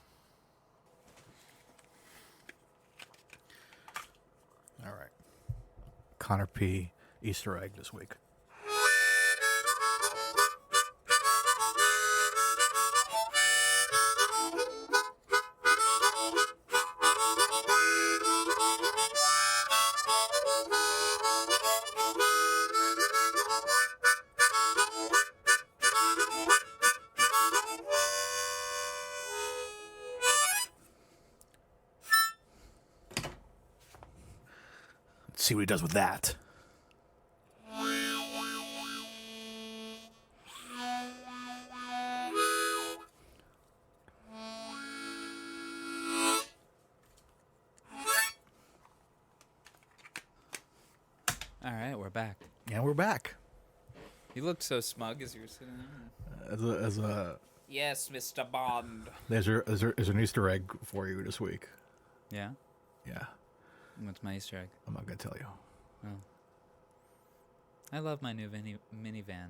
All right. Connor P. Easter egg this week. See what he does with that. All right, we're back. And we're back. You looked so smug as you were sitting there. As a Yes, Mr. Bond. there's an Easter egg for you this week. Yeah? Yeah. What's my Easter egg? I'm not gonna tell you. Oh. I love my new minivan.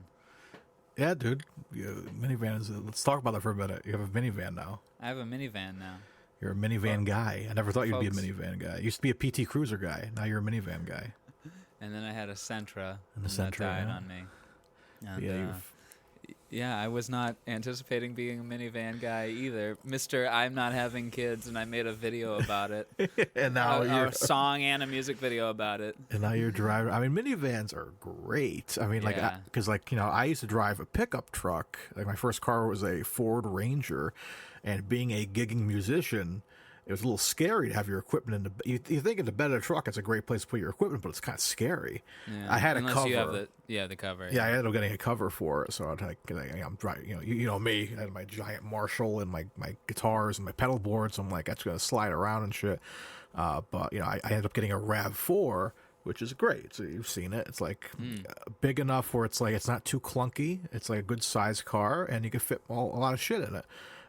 Yeah, dude. Minivan is. Let's talk about that for a minute. You have a minivan now. I have a minivan now. You're a minivan guy. I never thought you'd be a Folks. minivan guy. You used to be a PT Cruiser guy. Now you're a minivan guy. And then I had a Sentra. And the that Sentra, died yeah. on me. And, Yeah, yeah, I was not anticipating being a minivan guy either. I'm not having kids, and I made a video about it. and now you're a song and a music video about it. And now you're driving. I mean, minivans are great. I mean, like, Yeah. because I used to drive a pickup truck. Like, my first car was a Ford Ranger, and being a gigging musician, it was a little scary to have your equipment in the. You think in the bed of the truck, it's a great place to put your equipment, but it's kind of scary. Yeah, I had unless a cover. You have the cover. Yeah, I ended up getting a cover for it. So I'm driving. You know me. I had my giant Marshall and my guitars and my pedal board. So I'm like, that's gonna slide around and shit. But I ended up getting a RAV4, which is great. So you've seen it. It's like big enough where it's like it's not too clunky. It's like a good sized car, and you can fit a lot of shit in it.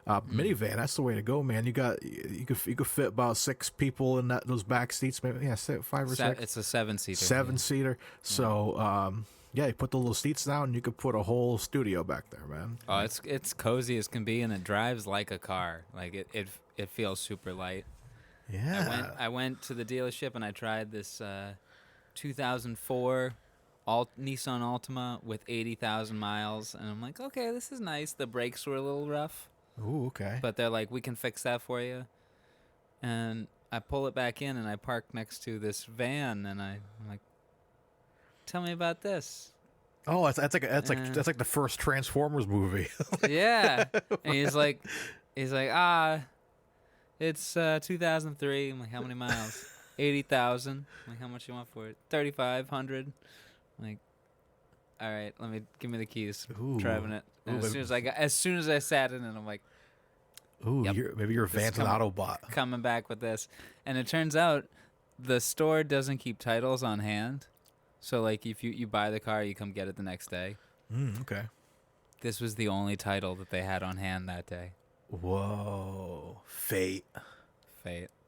Minivan, that's the way to go, man. You could fit about 6 people in those back seats, maybe 5 or 6. It's a 7-seater. 7-seater. So you put the little seats down, and you could put a whole studio back there, man. Oh, it's cozy as can be, and it drives like a car. Like it feels super light. Yeah. I went to the dealership and I tried this 2004 Nissan Altima with 80,000 miles, and I'm like, okay, this is nice. The brakes were a little rough. Ooh, okay. But they're like, we can fix that for you. And I pull it back in, and I park next to this van, and I'm like, tell me about this. Oh, that's like the first Transformers movie. Yeah. And he's like, it's 2003. I'm like, how many miles? 80,000. I'm like, how much you want for it? 3,500. I'm like, all right, give me the keys. Ooh. I'm driving it. And as soon as I sat in it, I'm like, ooh, yep, maybe your van's an Autobot. Coming back with this. And it turns out the store doesn't keep titles on hand. So, like, if you buy the car, you come get it the next day. Okay. This was the only title that they had on hand that day. Whoa. Fate.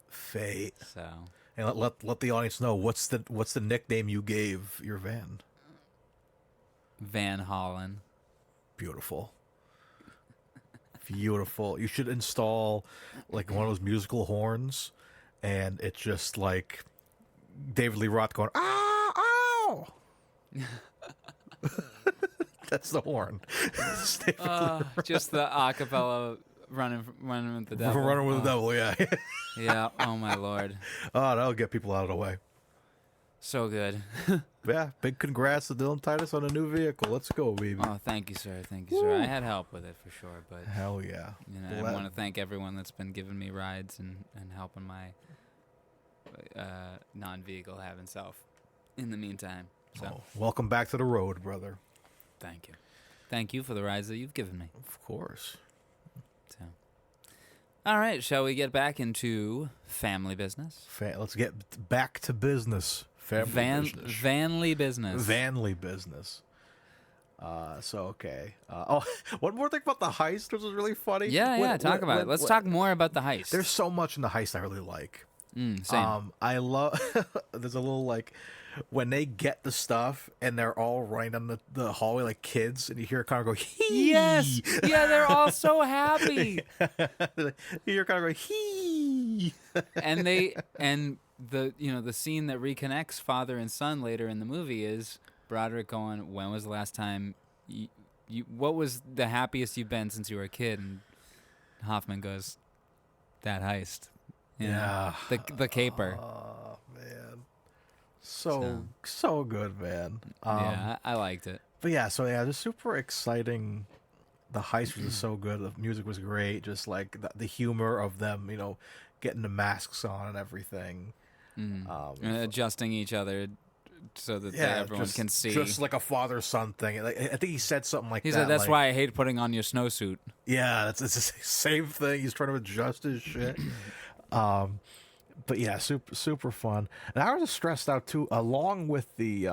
Fate. So. And let the audience know what's the nickname you gave your van. Van Hollen. Beautiful. Beautiful. You should install like one of those musical horns, and it's just like David Lee Roth going, "Ah, ow!" That's the horn. Just the acapella running with the devil. Running with the devil, yeah. Yeah. Oh my lord. Oh, that'll get people out of the way. So good. Yeah, big congrats to Dylan Titus on a new vehicle. Let's go, baby. Oh, thank you, sir. Thank you, sir. I had help with it for sure, but hell yeah. I want to thank everyone that's been giving me rides and helping my non-vehicle have himself in the meantime. So welcome back to the road, brother. Thank you. Thank you for the rides that you've given me. Of course. So, all right, shall we get back into family business? Let's get back to business. Business. Vanly business. Vanly business. Okay. One more thing about the heist, which was really funny. Yeah, talk about it. Let's talk more about the heist. There's so much in the heist I really like. Same. I love. There's a little like when they get the stuff and they're all running down the hallway like kids, and you hear Connor go, "Hee!" Yes. Yeah, they're all so happy. You hear Connor go, "Hee!" and the scene that reconnects father and son later in the movie is Broderick going, "When was the last time you what was the happiest you've been since you were a kid?" And Hoffman goes, "That heist." Yeah. The caper. Oh man. So good, man. Yeah, I liked it. But yeah, just super exciting. The heist was so good. The music was great. Just like the humor of them, getting the masks on and everything. And adjusting each other so that everyone can see. Just like a father-son thing. Like, I think he said something like that. He said, "That's why I hate putting on your snowsuit." Yeah, it's the same thing. He's trying to adjust his shit. But yeah, super fun. And I was stressed out too, along with the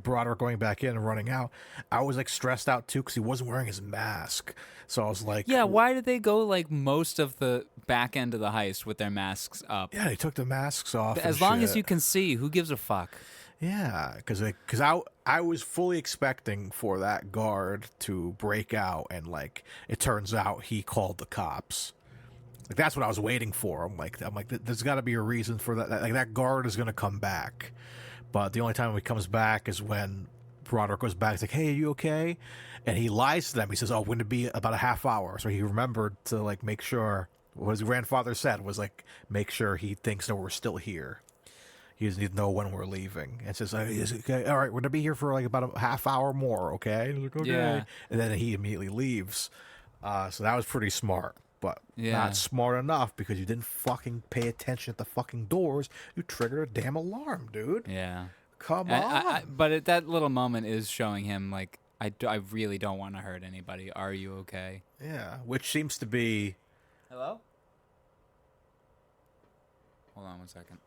Broderick going back in and running out. I was like stressed out too because he wasn't wearing his mask. So I was like, yeah, why did they go like most of the back end of the heist with their masks up? Yeah, they took the masks off. As long as you can see, who gives a fuck? Yeah, because I was fully expecting for that guard to break out, and like it turns out he called the cops. Like that's what I was waiting for. I'm like, there's got to be a reason for that. Like that guard is gonna come back, but the only time he comes back is when Broderick goes back. He's like, "Hey, are you okay?" And he lies to them. He says, "Oh, wouldn't it be about a half hour?" So he remembered to like make sure. What his grandfather said was like, make sure he thinks that we're still here. He doesn't need to know when we're leaving. And says, "Okay, all right, we're gonna be here for like about a half hour more, okay?" He's like, "Okay." Yeah. And then he immediately leaves. So that was pretty smart. But not smart enough because you didn't fucking pay attention at the fucking doors. You triggered a damn alarm, dude. Yeah. Come on. But that little moment is showing him, like, I really don't want to hurt anybody. Are you okay? Yeah. Which seems to be... Hello? Hold on 1 second.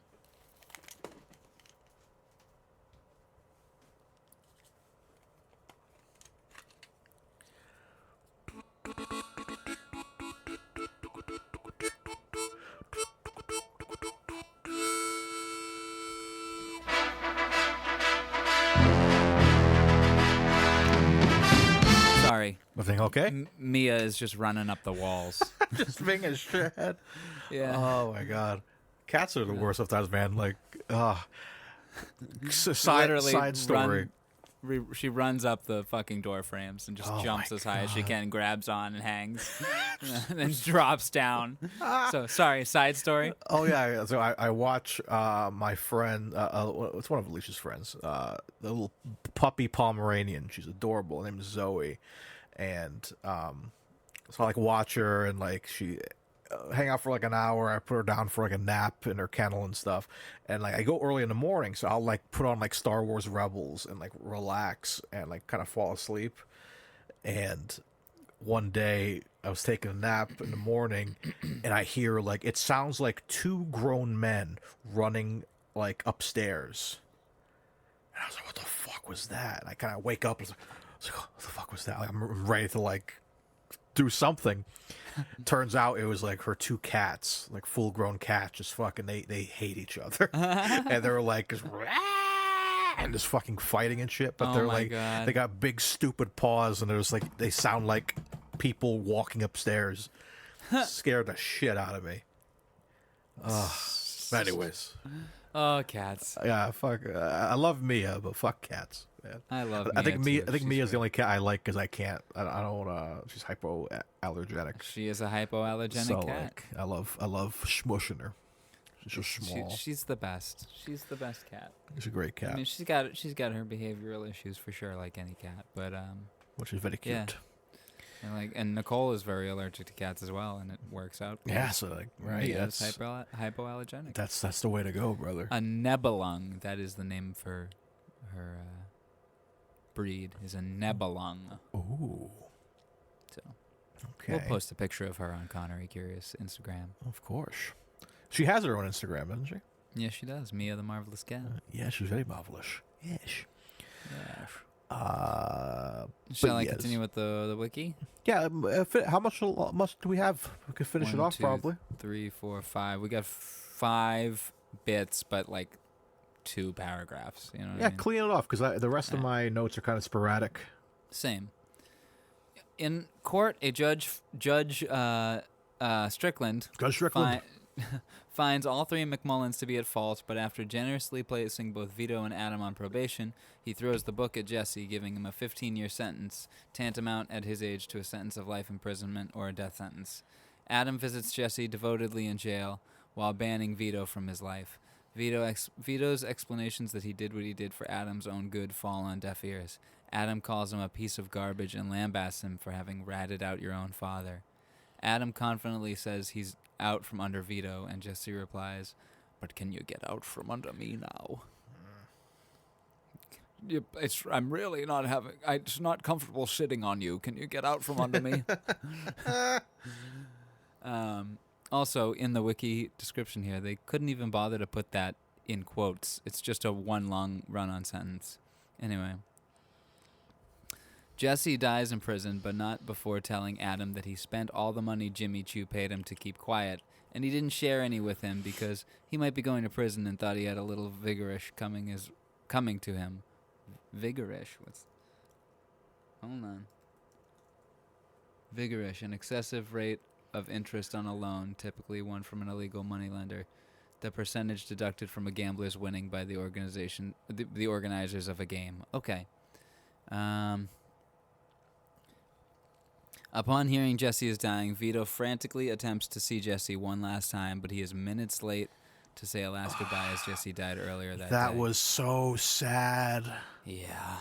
Sorry. Everything okay? Mia is just running up the walls. Just being a shithead. Yeah. Oh my god. Cats are the worst sometimes, man. Like, side story. She runs up the fucking door frames and just jumps as high as she can, grabs on and hangs, and then drops down. So, sorry, side story? Oh, yeah. So I watch my friend, it's one of Alicia's friends, the little puppy Pomeranian. She's adorable. Her name is Zoe. And so I like watch her and like she... hang out for like an hour. I put her down for like a nap in her kennel and stuff. And like I go early in the morning, so I'll like put on like Star Wars Rebels and like relax and like kind of fall asleep. And one day I was taking a nap in the morning and I hear like it sounds like two grown men running like upstairs. And I was like, what the fuck was that? And I kind of wake up and was like, what the fuck was that? Like, I'm ready to like do something. Turns out it was like her two cats, like full grown cats, just fucking they hate each other. And they're like just and just fucking fighting and shit. But they're like God. they got big stupid paws and there's like they sound like people walking upstairs. Scared the shit out of me. Anyways. Oh, cats. Yeah, fuck. I love Mia, but fuck cats, man. I love I think Mia, Mia. too. I think She's Mia's the great. only cat I like because I can't. I don't. She's hypoallergenic. She is a hypoallergenic So cat. like, I love smushing her. She's just small. She's the best. She's the best cat. She's a great cat. I mean, she's got her behavioral issues for sure, like any cat. But which is very cute. yeah. And Nicole is very allergic to cats as well, and it works out. Yeah, so like right, Yeah, that's it's hypoallergenic. that's the way to go, brother. A Nebelung, that is the name for her breed, is a Nebelung. Ooh. So Okay. we'll post a picture of her on Connery Curious Instagram. Of course. She has her own Instagram, doesn't she? Yeah, she does. Mia the Marvelous Cat. Yeah, she's very marvelous. Yes. Yeah. But Shall I yes. continue with the wiki? Yeah. How much do we have? We could finish it 1, off 2, probably. 3, 4, 5. We got 5 bits, but like 2 paragraphs. You know what I Yeah, mean? clean it off because the rest of my notes are kind of sporadic. Same. In court, a Judge Strickland finds all 3 McMullins to be at fault, but after generously placing both Vito and Adam on probation, he throws the book at Jesse, giving him a 15-year sentence, tantamount at his age to a sentence of life imprisonment or a death sentence. Adam visits Jesse devotedly in jail, while banning Vito from his life. Vito's explanations that he did what he did for Adam's own good fall on deaf ears. Adam calls him a piece of garbage and lambasts him for having ratted out your own father. Adam confidently says he's out from under Vito, and Jesse replies, "But can you get out from under me now?" I'm really not having. It's not comfortable sitting on you. Can you get out from under me? Also, in the wiki description here, they couldn't even bother to put that in quotes. It's just a one long run-on sentence. Anyway. Jesse dies in prison, but not before telling Adam that he spent all the money Jimmy Choo paid him to keep quiet, and he didn't share any with him because he might be going to prison and thought he had a little vigorish coming to him. Vigorish? Hold on. Vigorish, an excessive rate of interest on a loan, typically one from an illegal moneylender. The percentage deducted from a gambler's winning by the organizers of a game. Okay. Upon hearing Jesse is dying, Vito frantically attempts to see Jesse one last time, but he is minutes late to say a last goodbye as Jesse died earlier that day. That was so sad. Yeah.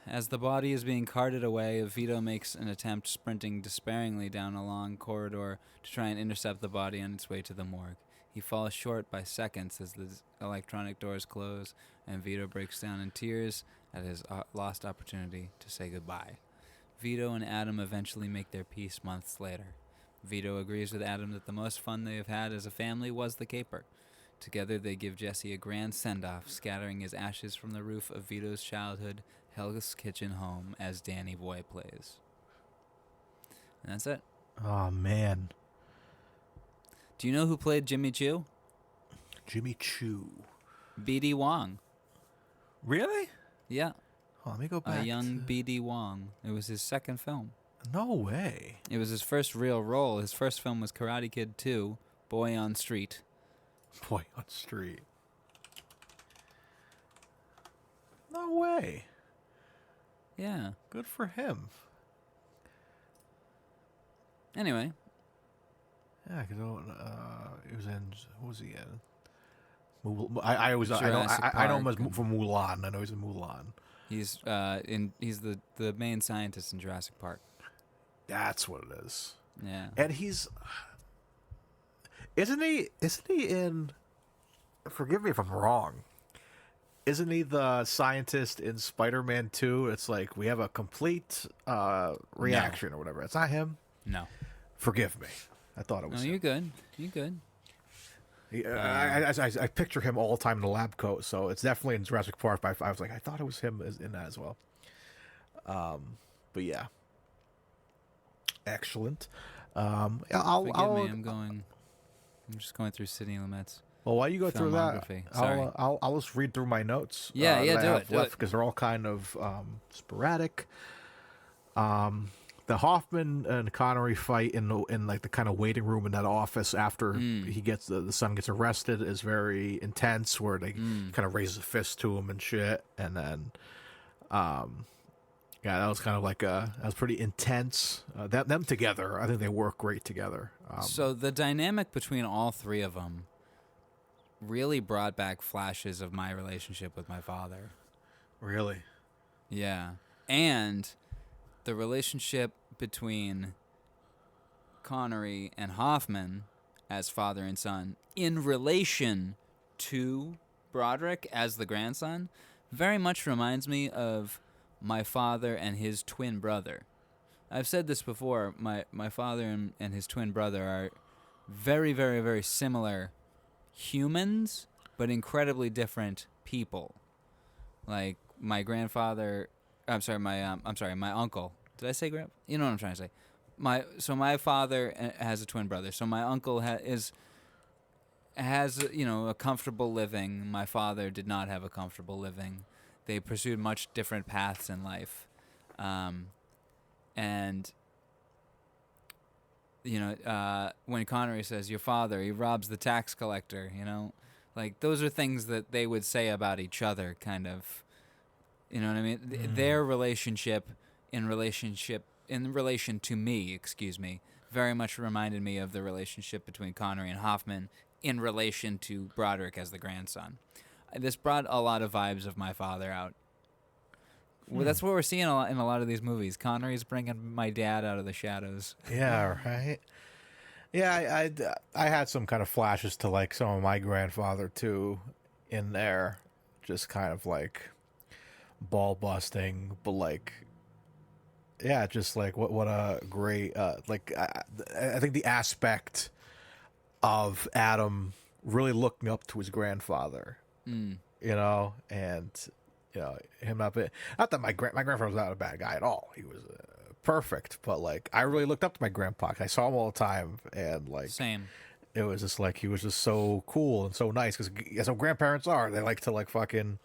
As the body is being carted away, Vito makes an attempt sprinting despairingly down a long corridor to try and intercept the body on its way to the morgue. He falls short by seconds as the electronic doors close, and Vito breaks down in tears at his lost opportunity to say goodbye. Vito and Adam eventually make their peace months later. Vito agrees with Adam that the most fun they have had as a family was the caper. Together they give Jesse a grand send-off, scattering his ashes from the roof of Vito's childhood Hell's Kitchen home as Danny Boy plays. And that's it. Oh, man. Do you know who played Jimmy Choo? Jimmy Choo. B.D. Wong. Really? Yeah. Oh, let me go back. A young B.D. Wong. It was his second film. No way. It was his first real role. His first film was Karate Kid 2, Boy on Street. Boy on Street. No way. Yeah. Good for him. Anyway. Yeah, because he was in. What was he in? I know him as from Mulan. I know he's in Mulan. He's he's the main scientist in Jurassic Park. That's what it is. Yeah. And he's isn't he in, forgive me if I'm wrong, isn't he the scientist in Spider-Man 2? It's like we have a complete reaction or whatever. It's not him? No. Forgive me. I thought it was No, him. you're good. You're good. I picture him all the time in the lab coat, so it's definitely in Jurassic Park. But I was like, I thought it was him in that as well. But yeah, excellent. Forgive me, I'm just going through Sidney Lumet's. Well, while you go through that, Sorry. I'll just read through my notes. Yeah, that I do have it. left because they're all kind of sporadic. The Hoffman and Connery fight in like the kind of waiting room in that office after he gets the son gets arrested is very intense, where they kind of raise a fist to him and shit, and then yeah, that was kind of like that was pretty intense. Them together, I think they work great together. So the dynamic between all three of them really brought back flashes of my relationship with my father. Really? Yeah. And the relationship between Connery and Hoffman as father and son in relation to Broderick as the grandson very much reminds me of my father and his twin brother. I've said this before. My father and his twin brother are very, very, very similar humans, but incredibly different people. Like my grandfather, my uncle. Did I say grand? You know what I'm trying to say. My father has a twin brother. So my uncle has a comfortable living. My father did not have a comfortable living. They pursued much different paths in life, and when Connery says your father, he robs the tax collector. Like those are things that they would say about each other, kind of. You know what I mean? Their relationship in relation to me, very much reminded me of the relationship between Connery and Hoffman in relation to Broderick as the grandson. This brought a lot of vibes of my father out. Well, that's what we're seeing in a lot of these movies. Connery's bringing my dad out of the shadows. Yeah, right. Yeah, I had some kind of flashes to like some of my grandfather too in there, just kind of like ball busting, but like, yeah, just like what a great like I think the aspect of Adam really looking up to his grandfather, and him not that my grandfather was not a bad guy at all. He was perfect, but like I really looked up to my grandpa. I saw him all the time, and like same. It was just like he was just so cool and so nice because that's what grandparents are. They like to like fucking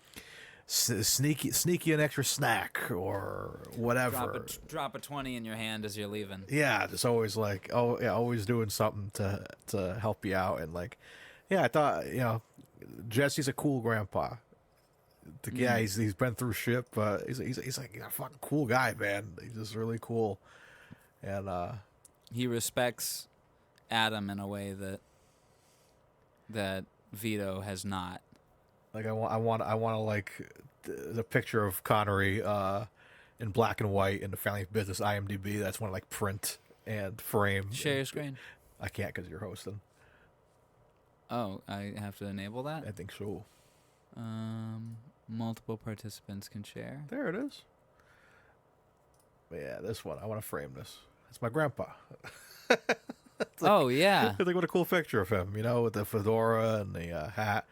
sneaky an extra snack or whatever. Drop a 20 in your hand as you're leaving. Yeah, just always like always doing something to help you out, and like I thought Jesse's a cool grandpa. Yeah, he's been through shit, but he's like a fucking cool guy, man. He's just really cool, and he respects Adam in a way that Vito has not. Like I want to like the picture of Connery in black and white in the Family Business IMDb. That's one like print and frame. Share your screen. I can't because you're hosting. Oh, I have to enable that? I think so. Multiple participants can share. There it is. But yeah, this one. I want to frame this. It's my grandpa. Yeah. It's like what a cool picture of him, with the fedora and the hat.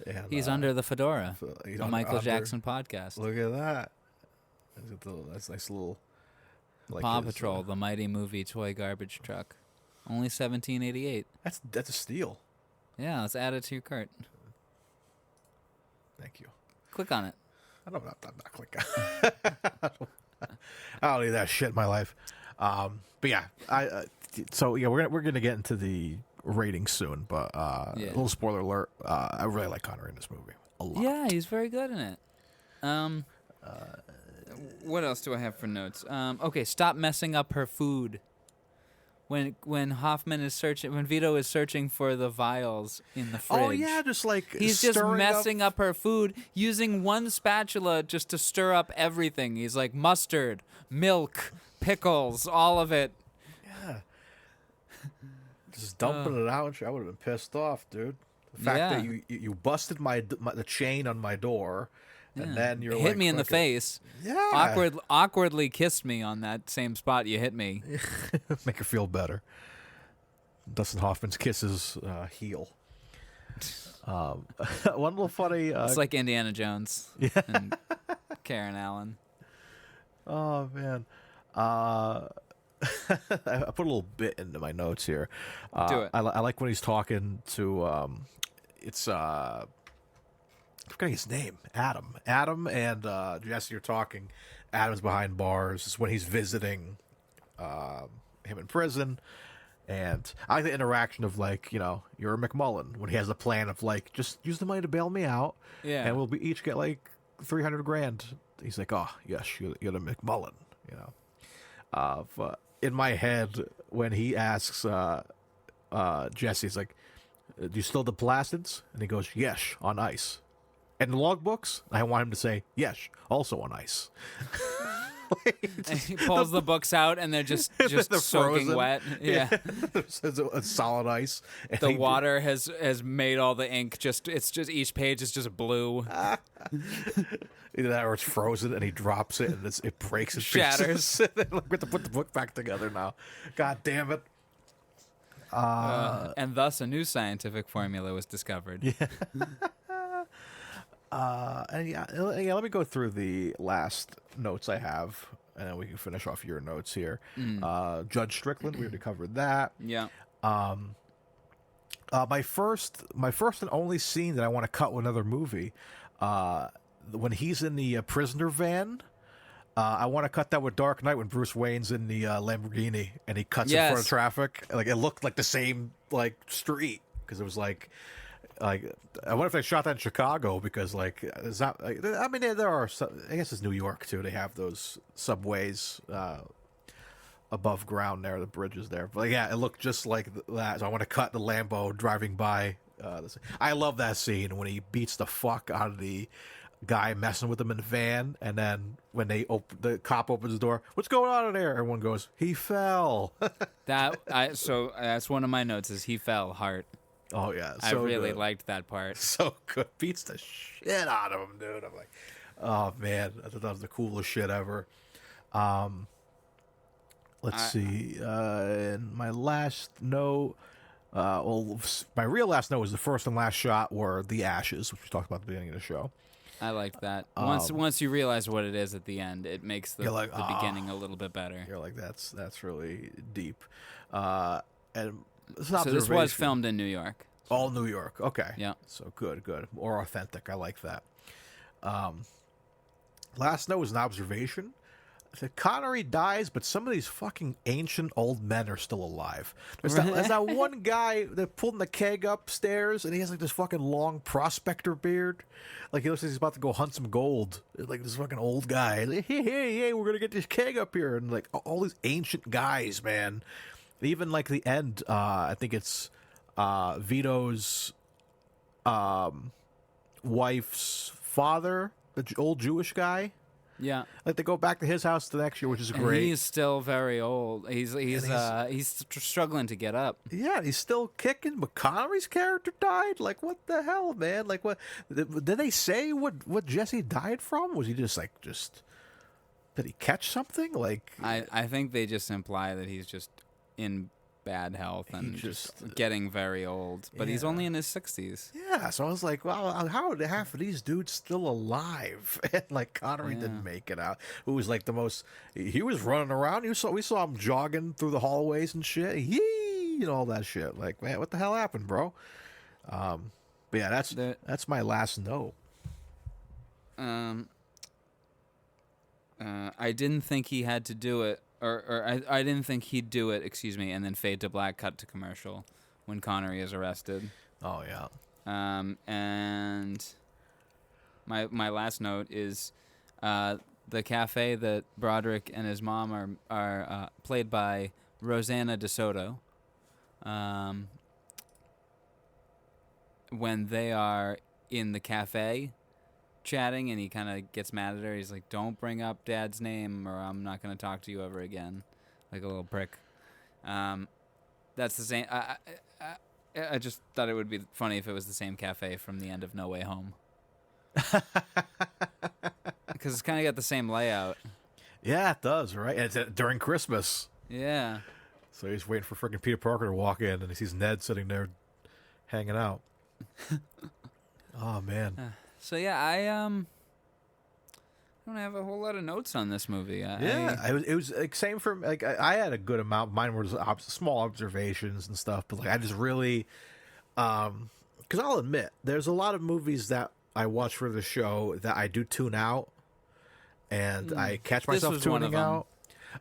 And, he's under the fedora. The Michael Jackson podcast. Look at that. That's a nice little. Like Paw Patrol, the mighty movie toy garbage truck. Only $17.88. That's a steal. Yeah, let's add it to your cart. Thank you. Click on it. I'm not clicking. I don't need that shit in my life. But yeah, we're gonna get into the rating soon. But a little spoiler alert. I really like Connery in this movie a lot. Yeah, he's very good in it. What else do I have for notes? Okay, stop messing up her food. When Vito is searching for the vials in the fridge. Oh yeah, just like he's just messing up her food using one spatula just to stir up everything. He's like mustard, milk, pickles, all of it. Yeah. Just dumping it out. I would have been pissed off, dude. The fact that you busted the chain on my door. And then you're hit me in the face. Yeah. Awkwardly kissed me on that same spot you hit me. Make her feel better. Dustin Hoffman's kisses heal. One little funny. It's like Indiana Jones. Yeah. And Karen Allen. Oh man. I put a little bit into my notes here. Do it. I like when he's talking to it's I'm forgetting his name. Adam and Jesse are talking. Adam's behind bars. It's when he's visiting him in prison. And I like the interaction of like, you're a McMullen when he has a plan of like, just use the money to bail me out. Yeah. And we'll each get like $300,000. He's like, oh yes, you're the McMullen, But in my head, when he asks Jesse, he's like, do you still have the plastids? And he goes, yes, on ice. And the logbooks, I want him to say, yes, also on ice. And he pulls the books out, and they're just They're soaking frozen. wet. Yeah. It's a solid ice. And The water has made all the ink. It's just each page is just blue. Either that or it's frozen, and he drops it, and it breaks and Shatters. pieces. We have to put the book back together now. God damn it. And thus a new scientific formula was discovered. Yeah. Let me go through the last notes I have, and then we can finish off your notes here. Judge Strickland, we already covered that. Yeah. My first and only scene that I want to cut with another movie, when he's in the prisoner van. I want to cut that with Dark Knight when Bruce Wayne's in the Lamborghini and he cuts in front of traffic. Like it looked like the same like street because it was like I wonder if they shot that in Chicago because like it's not. I mean, there are. I guess it's New York too. They have those subways above ground there, the bridges there. But yeah, it looked just like that. So I want to cut the Lambo driving by. I love that scene when he beats the fuck out of the guy messing with him in the van, and then when the cop opens the door, what's going on in there? Everyone goes, he fell. So that's one of my notes is he fell hard. Oh yeah, I really liked that part. So good, beats the shit out of him, dude. I'm like, oh man, I thought that was the coolest shit ever. Let's see. And my last note. My real last note was the first and last shot were the ashes, which we talked about at the beginning of the show. I liked that. Once you realize what it is at the end, it makes the beginning a little bit better. You're like, that's really deep. And so this was filmed in New York. All New York. Okay. Yeah. So good. More authentic. I like that. Last note was an observation. Connery dies, but some of these fucking ancient old men are still alive. There's that one guy that pulled the keg upstairs, and he has like this fucking long prospector beard. Like he looks like he's about to go hunt some gold. Like this fucking old guy. Like, hey, we're gonna get this keg up here, and like all these ancient guys, man. Even like the end, I think it's Vito's wife's father, the old Jewish guy. Yeah, like they go back to his house the next year, which is great. And he's still very old. He's struggling to get up. Yeah, he's still kicking. But Connery's character died. Like what the hell, man? Like what? Did they say what Jesse died from? Was he just did he catch something? Like I think they just imply that he's just in bad health and just getting very old. But he's only in his 60s. Yeah, so I was like, well, how are half of these dudes still alive? And like Connery didn't make it out. Who was like the most? He was running around. We saw him jogging through the hallways and shit. And all that shit. Like, man, what the hell happened, bro? But yeah, that's my last note. I didn't think he had to do it. Or I didn't think he'd do it, and then fade to black, cut to commercial when Connery is arrested. Oh, yeah. And my last note is the cafe that Broderick and his mom are played by Rosanna DeSoto. When they are in the cafe chatting and he kind of gets mad at her. He's like, don't bring up Dad's name or I'm not going to talk to you ever again. Like a little prick. That's the same. I just thought it would be funny if it was the same cafe from the end of No Way Home. Because it's kind of got the same layout. Yeah, it does, right? And it's during Christmas. Yeah. So he's waiting for freaking Peter Parker to walk in and he sees Ned sitting there hanging out. Oh, man. So yeah, I don't have a whole lot of notes on this movie. It was like, same for like I had a good amount. Mine was small observations and stuff, but like I just really, because I'll admit there's a lot of movies that I watch for the show that I do tune out, and I catch myself tuning out.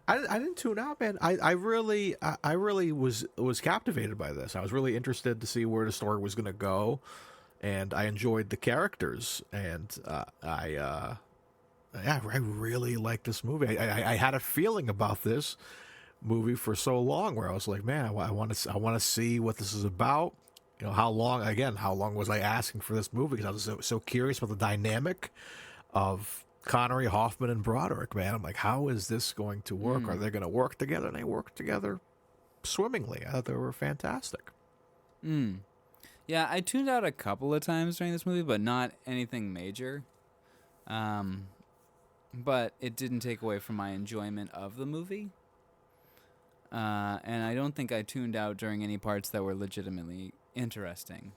I didn't tune out, man. I really was captivated by this. I was really interested to see where the story was going to go, and I enjoyed the characters, and I really like this movie. I had a feeling about this movie for so long, where I was like, man, I want to see what this is about. You know, how long was I asking for this movie? Because I was so curious about the dynamic of Connery, Hoffman, and Broderick. Man, I'm like, how is this going to work? Are they going to work together? And they work together swimmingly. I thought they were fantastic. Yeah, I tuned out a couple of times during this movie, but not anything major. But it didn't take away from my enjoyment of the movie. And I don't think I tuned out during any parts that were legitimately interesting.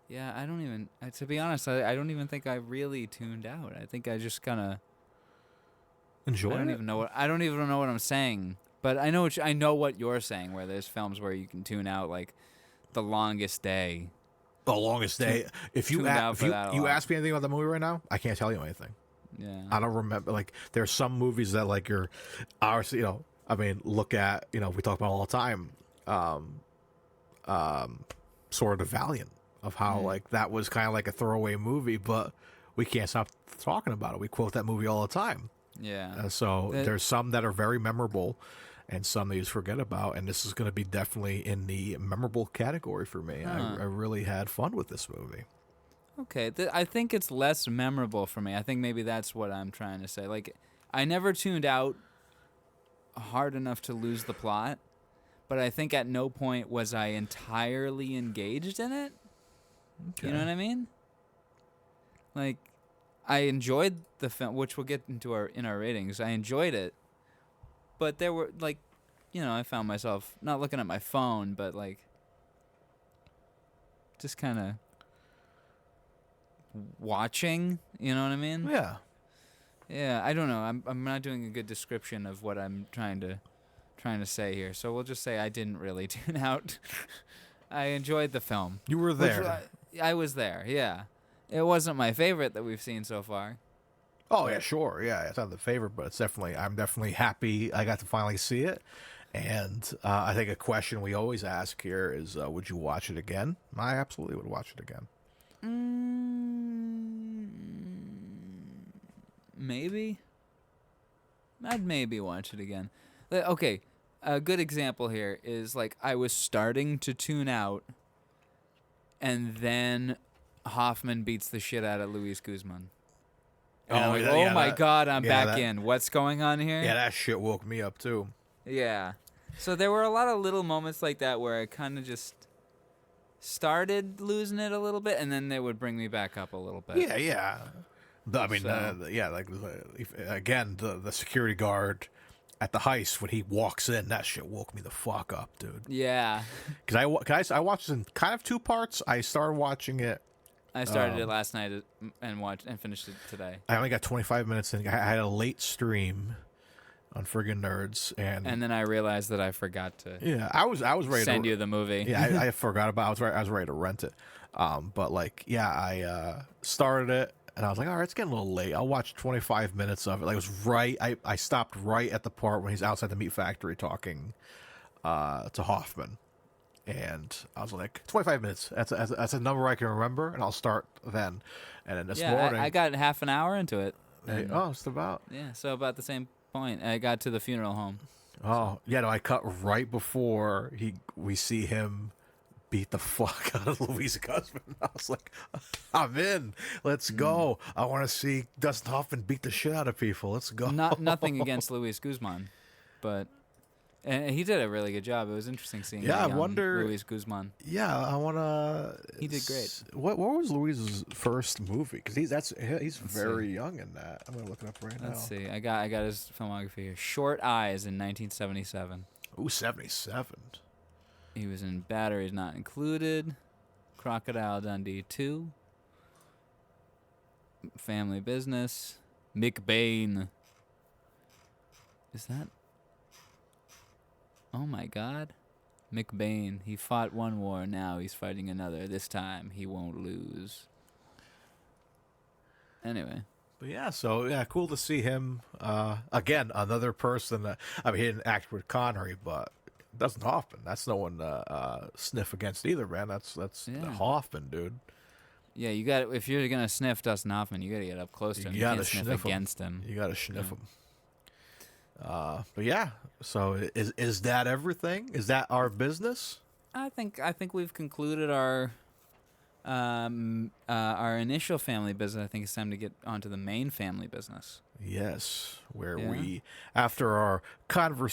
Yeah, I don't even... to be honest, I don't even think I really tuned out. I think I just kind of... Enjoy it? I don't even know what I'm saying. But I know what you're saying, where there's films where you can tune out, like The Longest Day. The Longest Day. If you ask me anything about the movie right now, I can't tell you anything. Yeah. I don't remember. Like, there's some movies that, like, look at, we talk about all the time, Sword of Valiant, of how, like, that was kind of like a throwaway movie, but we can't stop talking about it. We quote that movie all the time. Yeah. There's some that are very memorable and some that you just forget about, and this is going to be definitely in the memorable category for me. I really had fun with this movie. Okay, I think it's less memorable for me. I think maybe that's what I'm trying to say. Like, I never tuned out hard enough to lose the plot, but I think at no point was I entirely engaged in it. Okay. You know what I mean? Like, I enjoyed the film, which we'll get into in our ratings. I enjoyed it, but there were, like, I found myself not looking at my phone, but, like, just kind of watching, you know what I mean? Yeah. Yeah, I don't know. I'm not doing a good description of what I'm trying to say here. So we'll just say I didn't really tune out. I enjoyed the film. You were there. I was there, yeah. It wasn't my favorite that we've seen so far. Oh, yeah, sure. Yeah, it's not the favorite, but I'm definitely happy I got to finally see it. And I think a question we always ask here is, would you watch it again? I absolutely would watch it again. Maybe. I'd maybe watch it again. Okay, a good example here is, like, I was starting to tune out, and then Hoffman beats the shit out of Luis Guzman. And I'm like, my God, I'm back in. What's going on here? Yeah, that shit woke me up, too. Yeah. So there were a lot of little moments like that where I kind of just started losing it a little bit, and then they would bring me back up a little bit. Yeah. Again, the security guard at the heist, when he walks in, that shit woke me the fuck up, dude. Yeah. Because I watched it in kind of two parts. I started watching it. I started it last night and finished it today. I only got 25 minutes in. I had a late stream on Friggin' Nerds, and then I realized that I forgot to. Yeah, I was ready to send you the movie. Yeah, I forgot about. I was ready to rent it. I started it, and I was like, all right, it's getting a little late. I'll watch 25 minutes of it. Like, it was right. I stopped right at the part when he's outside the meat factory talking to Hoffman. And I was like, 25 minutes. That's a number I can remember, and I'll start then. And then this morning... I got half an hour into it. It's about... Yeah, so about the same point. I got to the funeral home. Oh, yeah, no, I cut right before we see him beat the fuck out of Luis Guzman. I was like, I'm in. Let's go. I want to see Dustin Hoffman beat the shit out of people. Let's go. Nothing against Luis Guzman, but... And he did a really good job. It was interesting seeing I wonder Luis Guzman. Yeah, I want to... He did great. What was Luis's first movie? Because he's very young in that. I'm going to look it up right now. Let's see. I got his filmography here. Short Eyes in 1977. Ooh, 77. He was in Batteries Not Included, Crocodile Dundee 2, Family Business, McBain. Is that? Oh my God. McBain. He fought one war, now he's fighting another. This time he won't lose. Anyway. But yeah, so yeah, cool to see him. Again, another person that, I mean, he didn't act with Connery, but Dustin Hoffman. That's no one sniff against either, man. That's Hoffman, dude. Yeah, you got. If you're gonna sniff Dustin Hoffman, you gotta get up close to him. You gotta can't sniff against him. You gotta sniff him. But yeah, so is that everything? Is that our business? I think we've concluded our initial family business. I think it's time to get onto the main family business. Yes, where we, after our Connery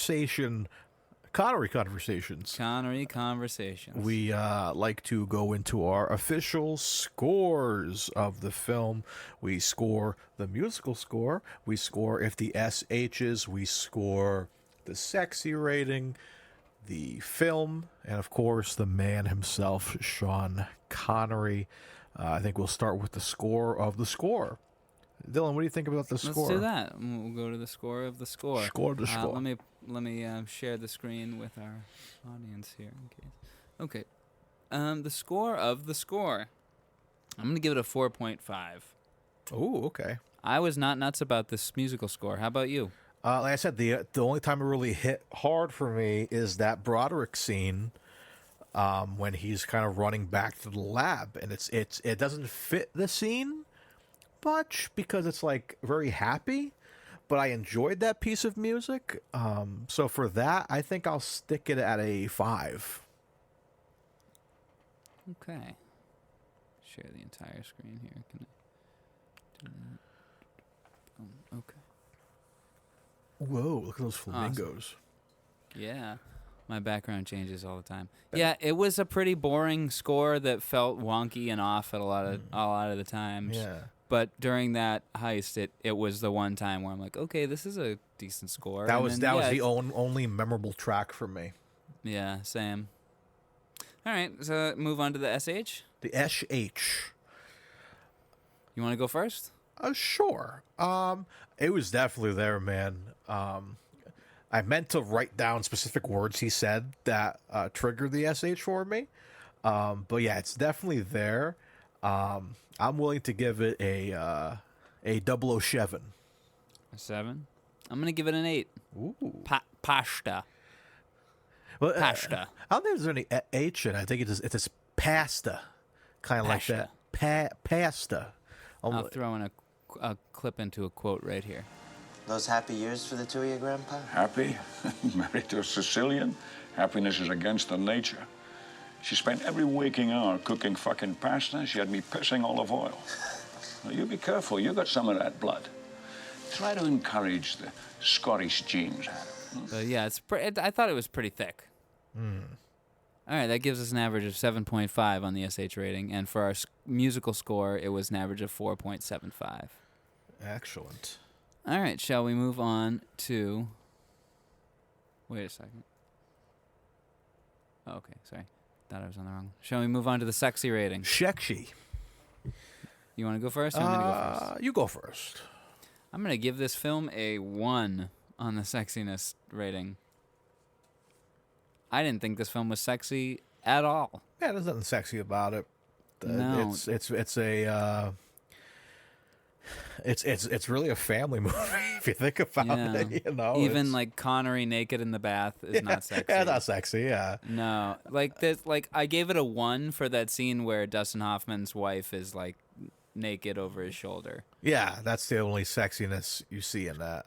conversations, we like to go into our official scores of the film. We score the musical score. We score if the SHs. We score the sexy rating, the film, and of course the man himself, Sean Connery. I think we'll start with the score of the score. Dylan, what do you think about the score? Let's do that. We'll go to the score of the score. Score the score. Let me share the screen with our audience here. Okay. The score of the score. I'm going to give it a 4.5. Oh, okay. I was not nuts about this musical score. How about you? Like I said, the only time it really hit hard for me is that Broderick scene when he's kind of running back to the lab, and it doesn't fit the scene much because it's like very happy, but I enjoyed that piece of music. So for that, I think I'll stick it at a 5. Okay. Share the entire screen here. Can I do that? Okay. Whoa, look at those flamingos. Awesome. Yeah. My background changes all the time. Yeah, it was a pretty boring score that felt wonky and off at a lot of the times. Yeah. But during that heist, it was the one time where I'm like, okay, this is a decent score. That was the only memorable track for me. Yeah, same. All right, so move on to the SH. The SH. You want to go first? Sure. It was definitely there, man. I meant to write down specific words he said that triggered the SH for me. But yeah, it's definitely there. I'm willing to give it a 007. A 7? I'm going to give it an 8. Ooh. Pasta. Well, Pasta. I don't think there's any H in it. I think it's just pasta. Kind of like that. Pasta. I'll throw in a clip into a quote right here. Those happy years for the two of you, Grandpa? Happy? Married to a Sicilian? Happiness is against her nature. She spent every waking hour cooking fucking pasta. She had me pissing olive oil. Now, you be careful. You got some of that blood. Try to encourage the Scottish genes. So, yeah, I thought it was pretty thick. All right, that gives us an average of 7.5 on the SH rating. And for our musical score, it was an average of 4.75. Excellent. All right, shall we move on to... Wait a second. Oh, okay, sorry. Thought I was on the wrong. Shall we move on to the sexy rating? Sexy. You want to go first? Or I'm going to go first. You go first. I'm going to give this film a 1 on the sexiness rating. I didn't think this film was sexy at all. Yeah, there's nothing sexy about it. No. It's really a family movie if you think about it. You know, even like Connery naked in the bath is not sexy. Yeah, not sexy. Yeah. No, I gave it a 1 for that scene where Dustin Hoffman's wife is like naked over his shoulder. Yeah, that's the only sexiness you see in that.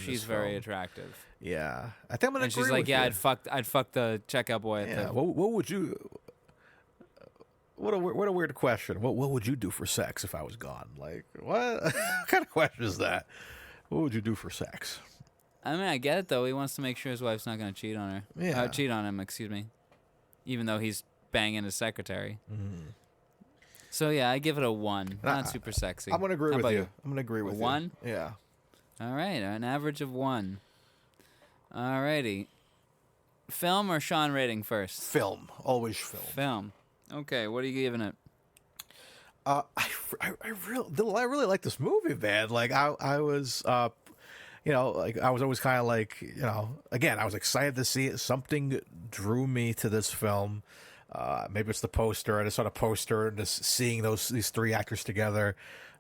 She's very attractive. Yeah, I think I'm gonna. And she's like, yeah, I'd fuck the checkout boy. What would you? What a weird question. What would you do for sex if I was gone? Like, what kind of question is that? What would you do for sex? I mean, I get it though. He wants to make sure his wife's not going to cheat on her. Yeah, cheat on him. Excuse me. Even though he's banging his secretary. Mm. So yeah, I give it a 1. Not super sexy. I'm gonna agree with you. I'm gonna agree with you. 1? Yeah. All right, an average of 1. All righty. Film or Sean rating first? Film. Always film. Film. Okay, what are you giving it? I really like this movie, man. Like I was, like I was always kind of like, again, I was excited to see it. Something drew me to this film. Maybe it's the poster. I just saw the poster and just seeing these three actors together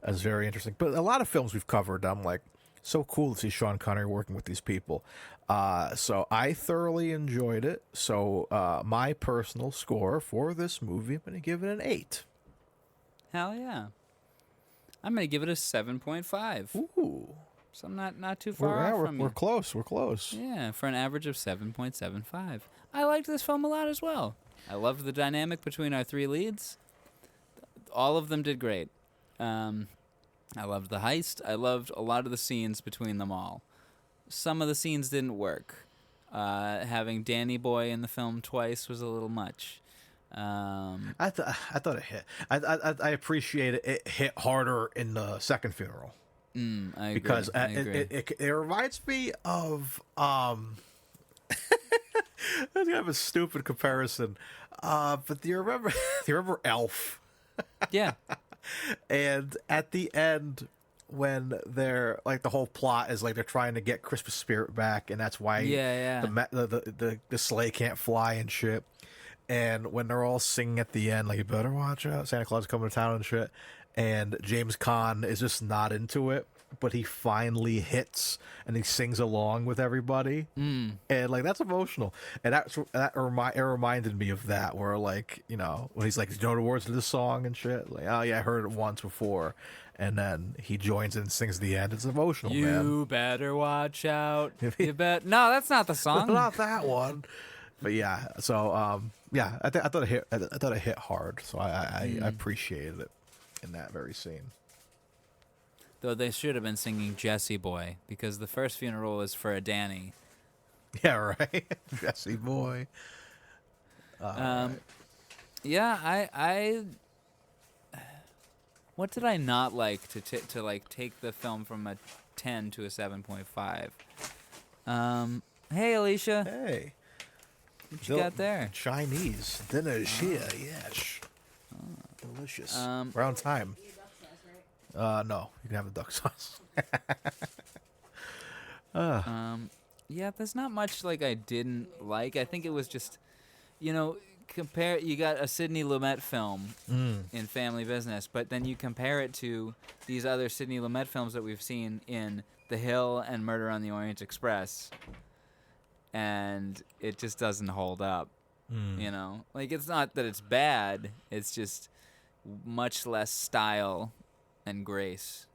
is very interesting. But a lot of films we've covered, I'm like, so cool to see Sean Connery working with these people. So I thoroughly enjoyed it. So my personal score for this movie, I'm going to give it an 8. Hell yeah. I'm going to give it a 7.5. Ooh. So I'm not too far off from you. We're close. We're close. Yeah, for an average of 7.75. I liked this film a lot as well. I loved the dynamic between our three leads. All of them did great. I loved the heist. I loved a lot of the scenes between them all. Some of the scenes didn't work. Having Danny Boy in the film twice was a little much. I thought it hit. I appreciate it. It hit harder in the second funeral. I agree. Because I agree. it reminds me of that's kind of a stupid comparison. But do you remember Elf? Yeah. And at the end, when they're like, the whole plot is like they're trying to get Christmas spirit back, and that's why the sleigh can't fly and shit. And when they're all singing at the end, like, you better watch out, Santa Claus is coming to town and shit, and James Caan is just not into it, but he finally hits and he sings along with everybody, and like, that's emotional. And it reminded me of that, where like, when he's like, you know the words to this song and shit, like, oh yeah, I heard it once before, and then he joins in and sings the end. It's emotional, man. You better watch out. You bet. No, that's not the song. Not that one. But yeah, so I thought it hit hard, so I appreciated it in that very scene. Though they should have been singing Jesse Boy, because the first funeral was for a Danny. Yeah, right. Jesse Boy. Yeah, I what did I not like to like take the film from a 10 to a 7.5? Hey, Alicia. Hey. What you got there? Chinese dinner here, yes. Delicious. Around time. No, you can have the duck sauce. Yeah, there's not much like I didn't like. I think it was just, you got a Sidney Lumet film in Family Business, but then you compare it to these other Sidney Lumet films that we've seen in The Hill and Murder on the Orient Express, and it just doesn't hold up. Like, it's not that it's bad, it's just much less style and grace.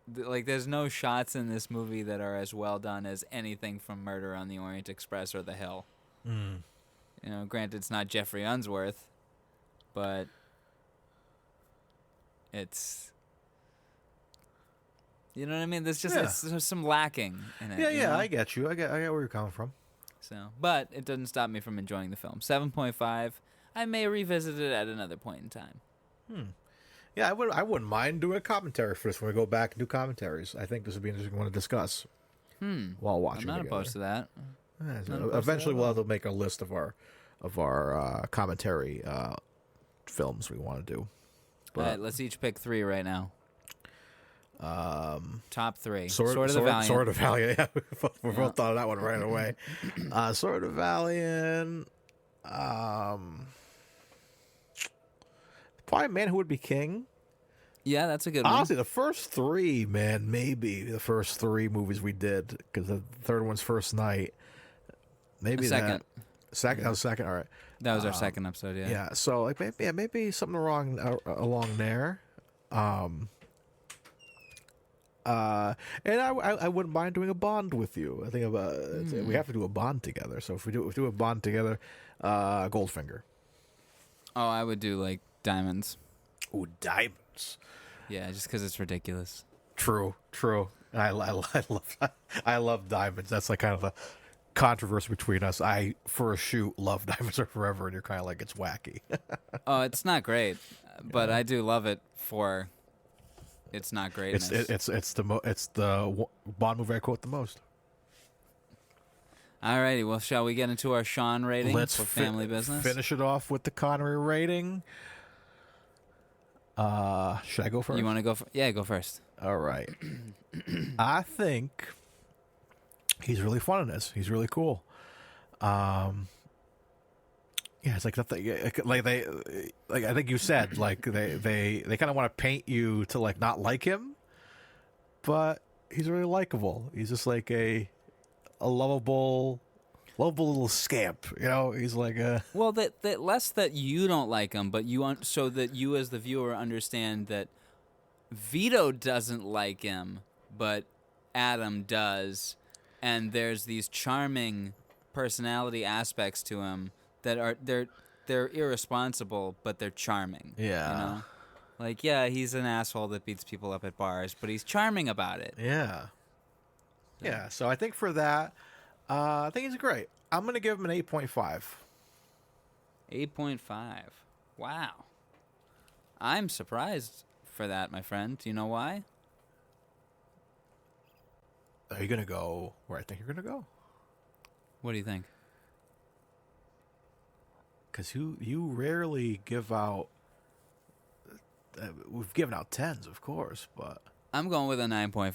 There's no shots in this movie that are as well done as anything from Murder on the Orient Express or The Hill. Granted, it's not Jeffrey Unsworth, but it's, you know what I mean? There's just there's some lacking in it. Yeah, I get you. I get where you're coming from. So, but it doesn't stop me from enjoying the film. 7.5. I may revisit it at another point in time. Yeah, I wouldn't mind doing a commentary for this when we go back and do commentaries. I think this would be an interesting one to discuss while watching. I'm not opposed to that. Eventually, we'll have to make a list of our commentary films we want to do. All right, let's each pick 3 right now. Top 3. Sword of the Valiant. Sword of Valiant. Yeah, we both thought of that one right away. Sword of Valiant. Probably Man Who Would Be King. Yeah, that's a good one. Honestly, the first 3, man, maybe the first 3 movies we did, because the third one's First Night. Maybe second. Second. That was second. All right. That was our second episode. Yeah. Yeah. So like maybe something along there. And I wouldn't mind doing a Bond with you. I think we have to do a Bond together. So if we do a Bond together, Goldfinger. Oh, I would do like Diamonds. Ooh, Diamonds. Yeah, just because it's ridiculous. True. I love Diamonds. That's like kind of a controversy between us. I, for a shoot, love Diamonds Are Forever, and you're kind of like, it's wacky. Oh, it's not great, but I do love it for It's not greatness. It's the Bond movie I quote the most. Alrighty, well, shall we get into our Sean rating Let's for Family Business? Finish it off with the Connery rating. Should I go first? You want to go? Yeah, go first. All right. I think he's really fun in this. He's really cool. Yeah, it's like nothing. Like I think you said, like they kind of want to paint you to like not like him, but he's really likable. He's just like a lovable little scamp. You know, he's like a that less that you don't like him, but so that you as the viewer understand that Vito doesn't like him, but Adam does, and there's these charming personality aspects to him that are they're irresponsible, but they're charming. Yeah. You know? Like, yeah, he's an asshole that beats people up at bars, but he's charming about it. Yeah. Yeah, so I think for that, I think he's great. I'm going to give him an 8.5. 8.5. Wow. I'm surprised for that, my friend. Do you know why? Are you going to go where I think you're going to go? What do you think? Because you rarely give out... we've given out 10s, of course, but... I'm going with a 9.5.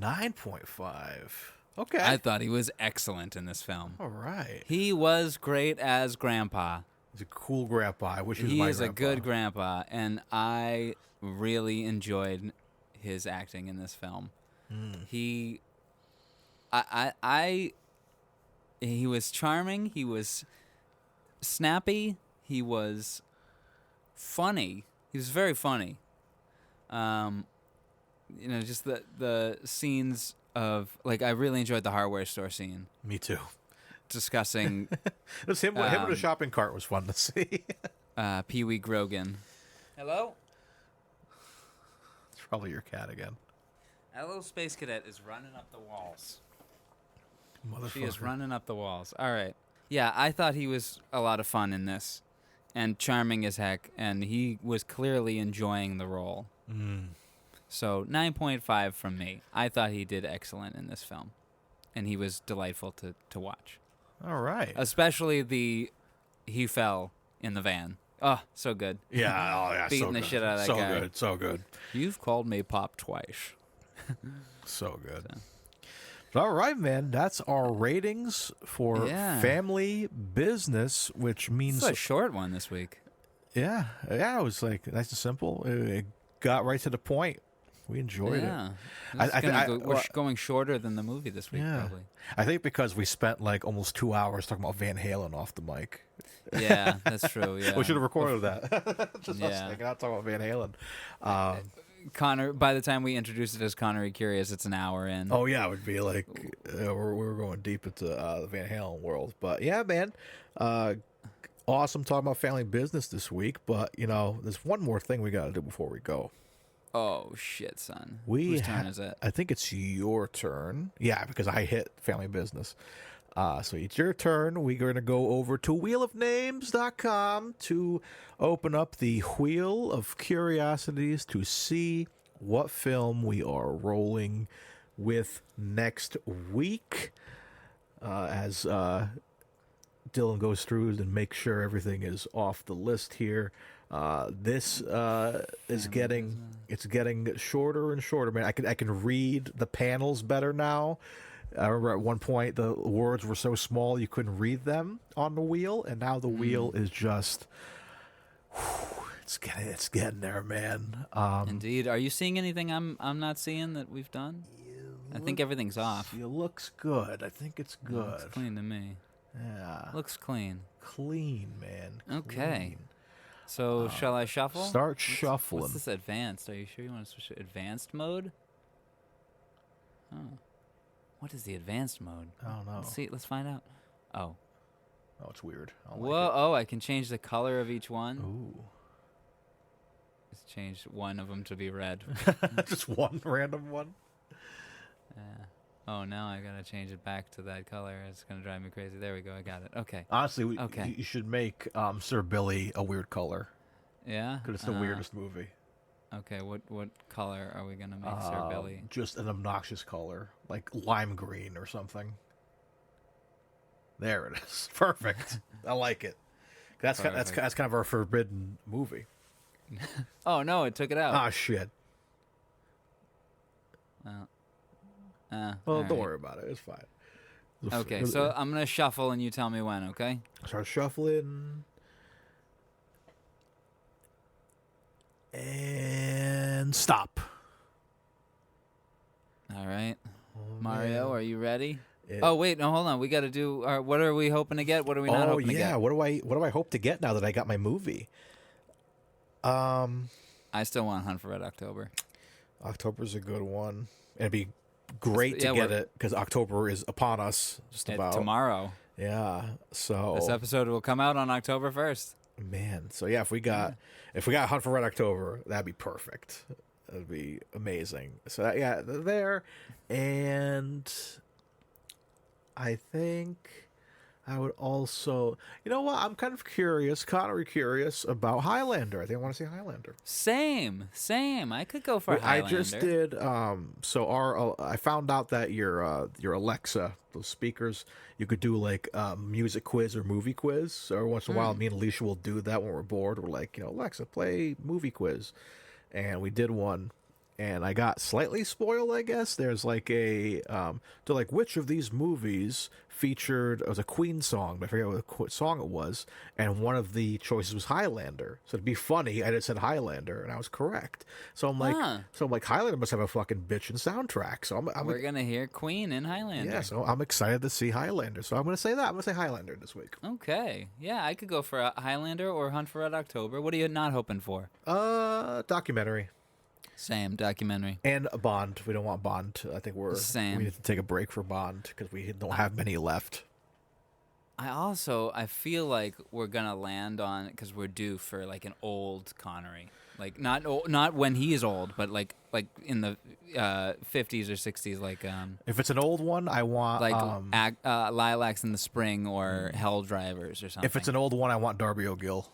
9.5. Okay. I thought he was excellent in this film. All right. He was great as Grandpa. He's a cool grandpa. I wish he was my He grandpa. is a good grandpa, and I really enjoyed his acting in this film. He was charming. He was snappy. He was funny. He was very funny. Just the scenes of, like, I really enjoyed the hardware store scene. Me too. Discussing him in a shopping cart was fun to see. Pee Wee Grogan. Hello? It's probably your cat again. That little space cadet is running up the walls. She Motherfucker. is running up the walls. All right. Yeah, I thought he was a lot of fun in this and charming as heck, and he was clearly enjoying the role. So 9.5 from me. I thought he did excellent in this film, and he was delightful to watch. All right. Especially he fell in the van. Oh, so good. Yeah, oh yeah, Beating so the good. shit out of that guy. So good, so good. You've called me Pop twice. So good. All right, man. That's our ratings for Family Business, which means It's a short one this week. Yeah, it was like nice and simple. It got right to the point. We enjoyed it. We're going shorter than the movie this week, probably. I think because we spent like almost 2 hours talking about Van Halen off the mic. Yeah, that's true. Yeah, we should have recorded that. Just us hanging out talking about Van Halen. Connor, by the time we introduced it as Connery Curious, it's an hour in. Oh yeah, it would be like we're going deep into the Van Halen world. But yeah, man, awesome talking about Family Business this week. But there's one more thing we got to do before we go. Oh shit, son! Whose turn is it? I think it's your turn. Yeah, because I hit Family Business. So it's your turn. We're going to go over to wheelofnames.com to open up the Wheel of Curiosities to see what film we are rolling with next week. As Dylan goes through and makes sure everything is off the list here. This is getting shorter and shorter, man. I can read the panels better now. I remember at one point the words were so small you couldn't read them on the wheel, and now the wheel is just it's getting there, man. Indeed. Are you seeing anything I'm not seeing that we've done? I think everything's off. It looks good. I think it's good. Looks clean to me. Yeah. Looks clean. Clean, man. Okay. So shall I shuffle? Start shuffling. What's this advanced? Are you sure you want to switch to advanced mode? Oh. What is the advanced mode? I don't know. Let's find out. Oh. Oh, it's weird. Whoa, I can change the color of each one. Ooh. Let's change one of them to be red. Just one random one? Yeah. Oh, now I gotta change it back to that color. It's gonna drive me crazy. There we go. I got it. Okay. Honestly, you should make Sir Billy a weird color. Yeah? Because it's the weirdest movie. Okay, what color are we gonna make Sir Billy? Just an obnoxious color, like lime green or something. There it is. Perfect. I like it. That's kind of our forbidden movie. Oh no, it took it out. Ah, shit. Well, Don't worry about it. It's fine. Okay, so I'm gonna shuffle and you tell me when. Okay. Start shuffling. And stop. All right. Mario, man. are you ready? Oh wait, no, hold on. We got to do. What are we hoping to get? What are we not hoping to get? What do I hope to get now that I got my movie? I still want Hunt for Red October. October's a good one. It'd be great to get it because October is upon us just about tomorrow. Yeah. So this episode will come out on October 1st. Man, so yeah, if we got Hunt for Red October, that'd be perfect. That'd be amazing. So they're there, and I think I would also, you know what? I'm kind of curious, curious about Highlander. I think I want to see Highlander. Same. I could go for Highlander. I just did. I found out that your Alexa, those speakers, you could do like music quiz or movie quiz. So every once in a while, me and Alicia will do that when we're bored. We're like, Alexa, play movie quiz, and we did one. And I got slightly spoiled, I guess. There's like a, to like which of these movies featured, it was a Queen song, but I forget what song it was, and one of the choices was Highlander. So it'd be funny, I just said Highlander, and I was correct. So I'm like, Highlander must have a fucking bitchin' soundtrack. So we're gonna hear Queen in Highlander. Yeah, so I'm excited to see Highlander. So I'm gonna say that. I'm gonna say Highlander this week. Okay, yeah, I could go for a Highlander or Hunt for Red October. What are you not hoping for? Documentary. Same, documentary. And a Bond. We don't want Bond. I think we need to take a break for Bond because we don't have many left. I feel like we're gonna land on, because we're due for like an old Connery, like not when he's old, but like in the 50s or 60s, like if it's an old one, I want like Lilacs in the Spring or Hell Drivers or something. If it's an old one, I want Darby O'Gill.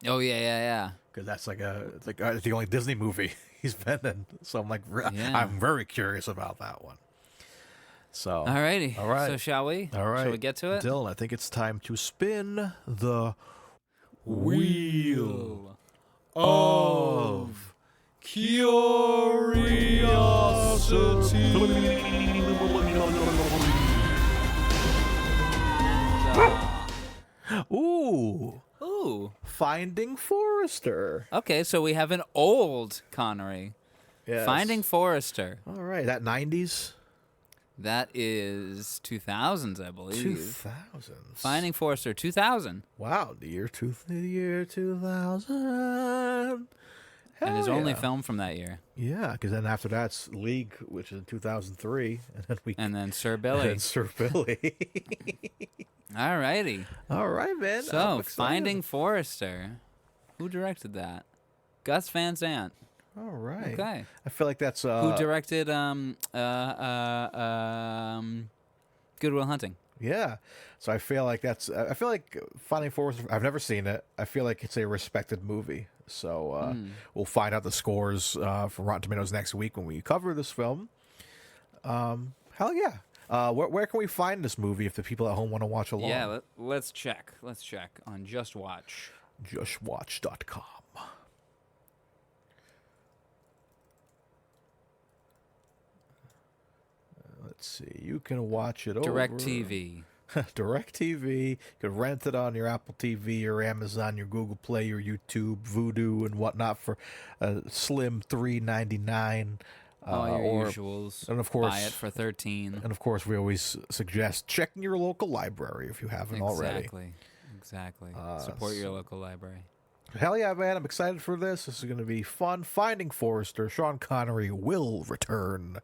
Oh yeah. Because that's it's the only Disney movie he's been in. So I'm like, I'm very curious about that one. So alrighty, all right. So shall we? All right, shall we get to it? Dylan, I think it's time to spin the wheel of curiosity. Ooh. Finding Forrester. Okay, so we have an old Connery. Yes. Finding Forrester. All right, that 90s? That is 2000s, I believe. 2000s. Finding Forrester, 2000. Wow, the year 2000. And his only film from that year. Yeah, because then after that's League, which is in 2003, and then Sir Billy. And Sir Billy. All righty. All right, man. So, Finding Forrester. Who directed that? Gus Van Sant. All right. Okay. I feel like that's who directed Good Will Hunting. Yeah. So I feel like Finding Forrester, I've never seen it. I feel like it's a respected movie. So we'll find out the scores from Rotten Tomatoes next week when we cover this film. Hell yeah. Where can we find this movie if the people at home want to watch along? Yeah, let's check. Let's check on Just Watch. JustWatch.com. Let's see. You can watch it over DirecTV. DirecTV. You can rent it on your Apple TV, your Amazon, your Google Play, your YouTube, Vudu, and whatnot for a slim $3.99. All your usuals. And of course, buy it for $13. And of course, we always suggest checking your local library if you haven't already. Exactly. Support your local library. Hell yeah, man. I'm excited for this. This is going to be fun. Finding Forrester. Sean Connery will return.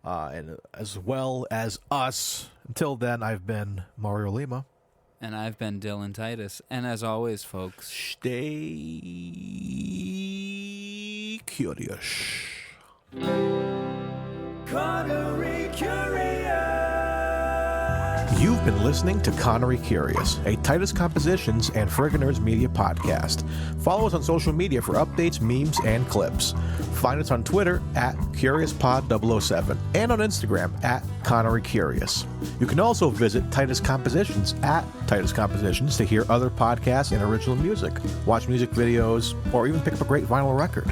And as well as us. Until then, I've been Mario Lima. And I've been Dylan Titus. And as always, folks, stay curious. Connery Curious. You've been listening to Connery Curious, a Titus Compositions and Friggin' Nerds Media podcast. Follow us on social media for updates, memes, and clips. Find us on Twitter at CuriousPod007 and on Instagram at Connery Curious. You can also visit Titus Compositions at Titus Compositions to hear other podcasts and original music, watch music videos, or even pick up a great vinyl record.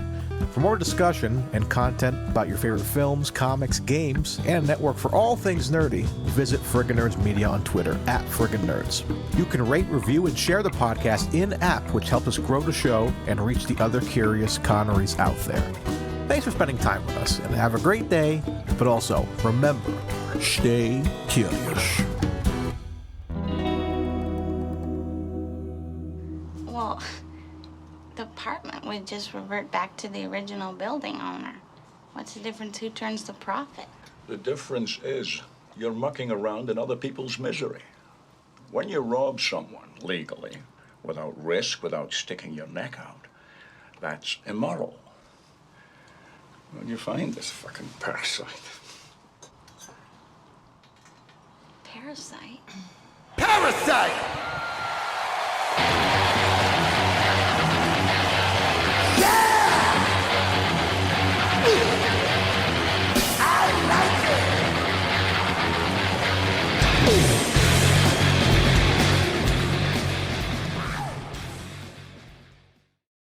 For more discussion and content about your favorite films, comics, games, and a network for all things nerdy, visit Friggin' Nerds Media on Twitter at Friggin' Nerds. You can rate, review, and share the podcast in-app, which helps us grow the show and reach the other curious Connerys out there. Thanks for spending time with us, and have a great day, but also, remember, stay curious. Well, the apartment would just revert back to the original building owner. What's the difference? Who turns the profit? The difference is you're mucking around in other people's misery. When you rob someone legally, without risk, without sticking your neck out, that's immoral. When you find this fucking parasite. Parasite? Parasite!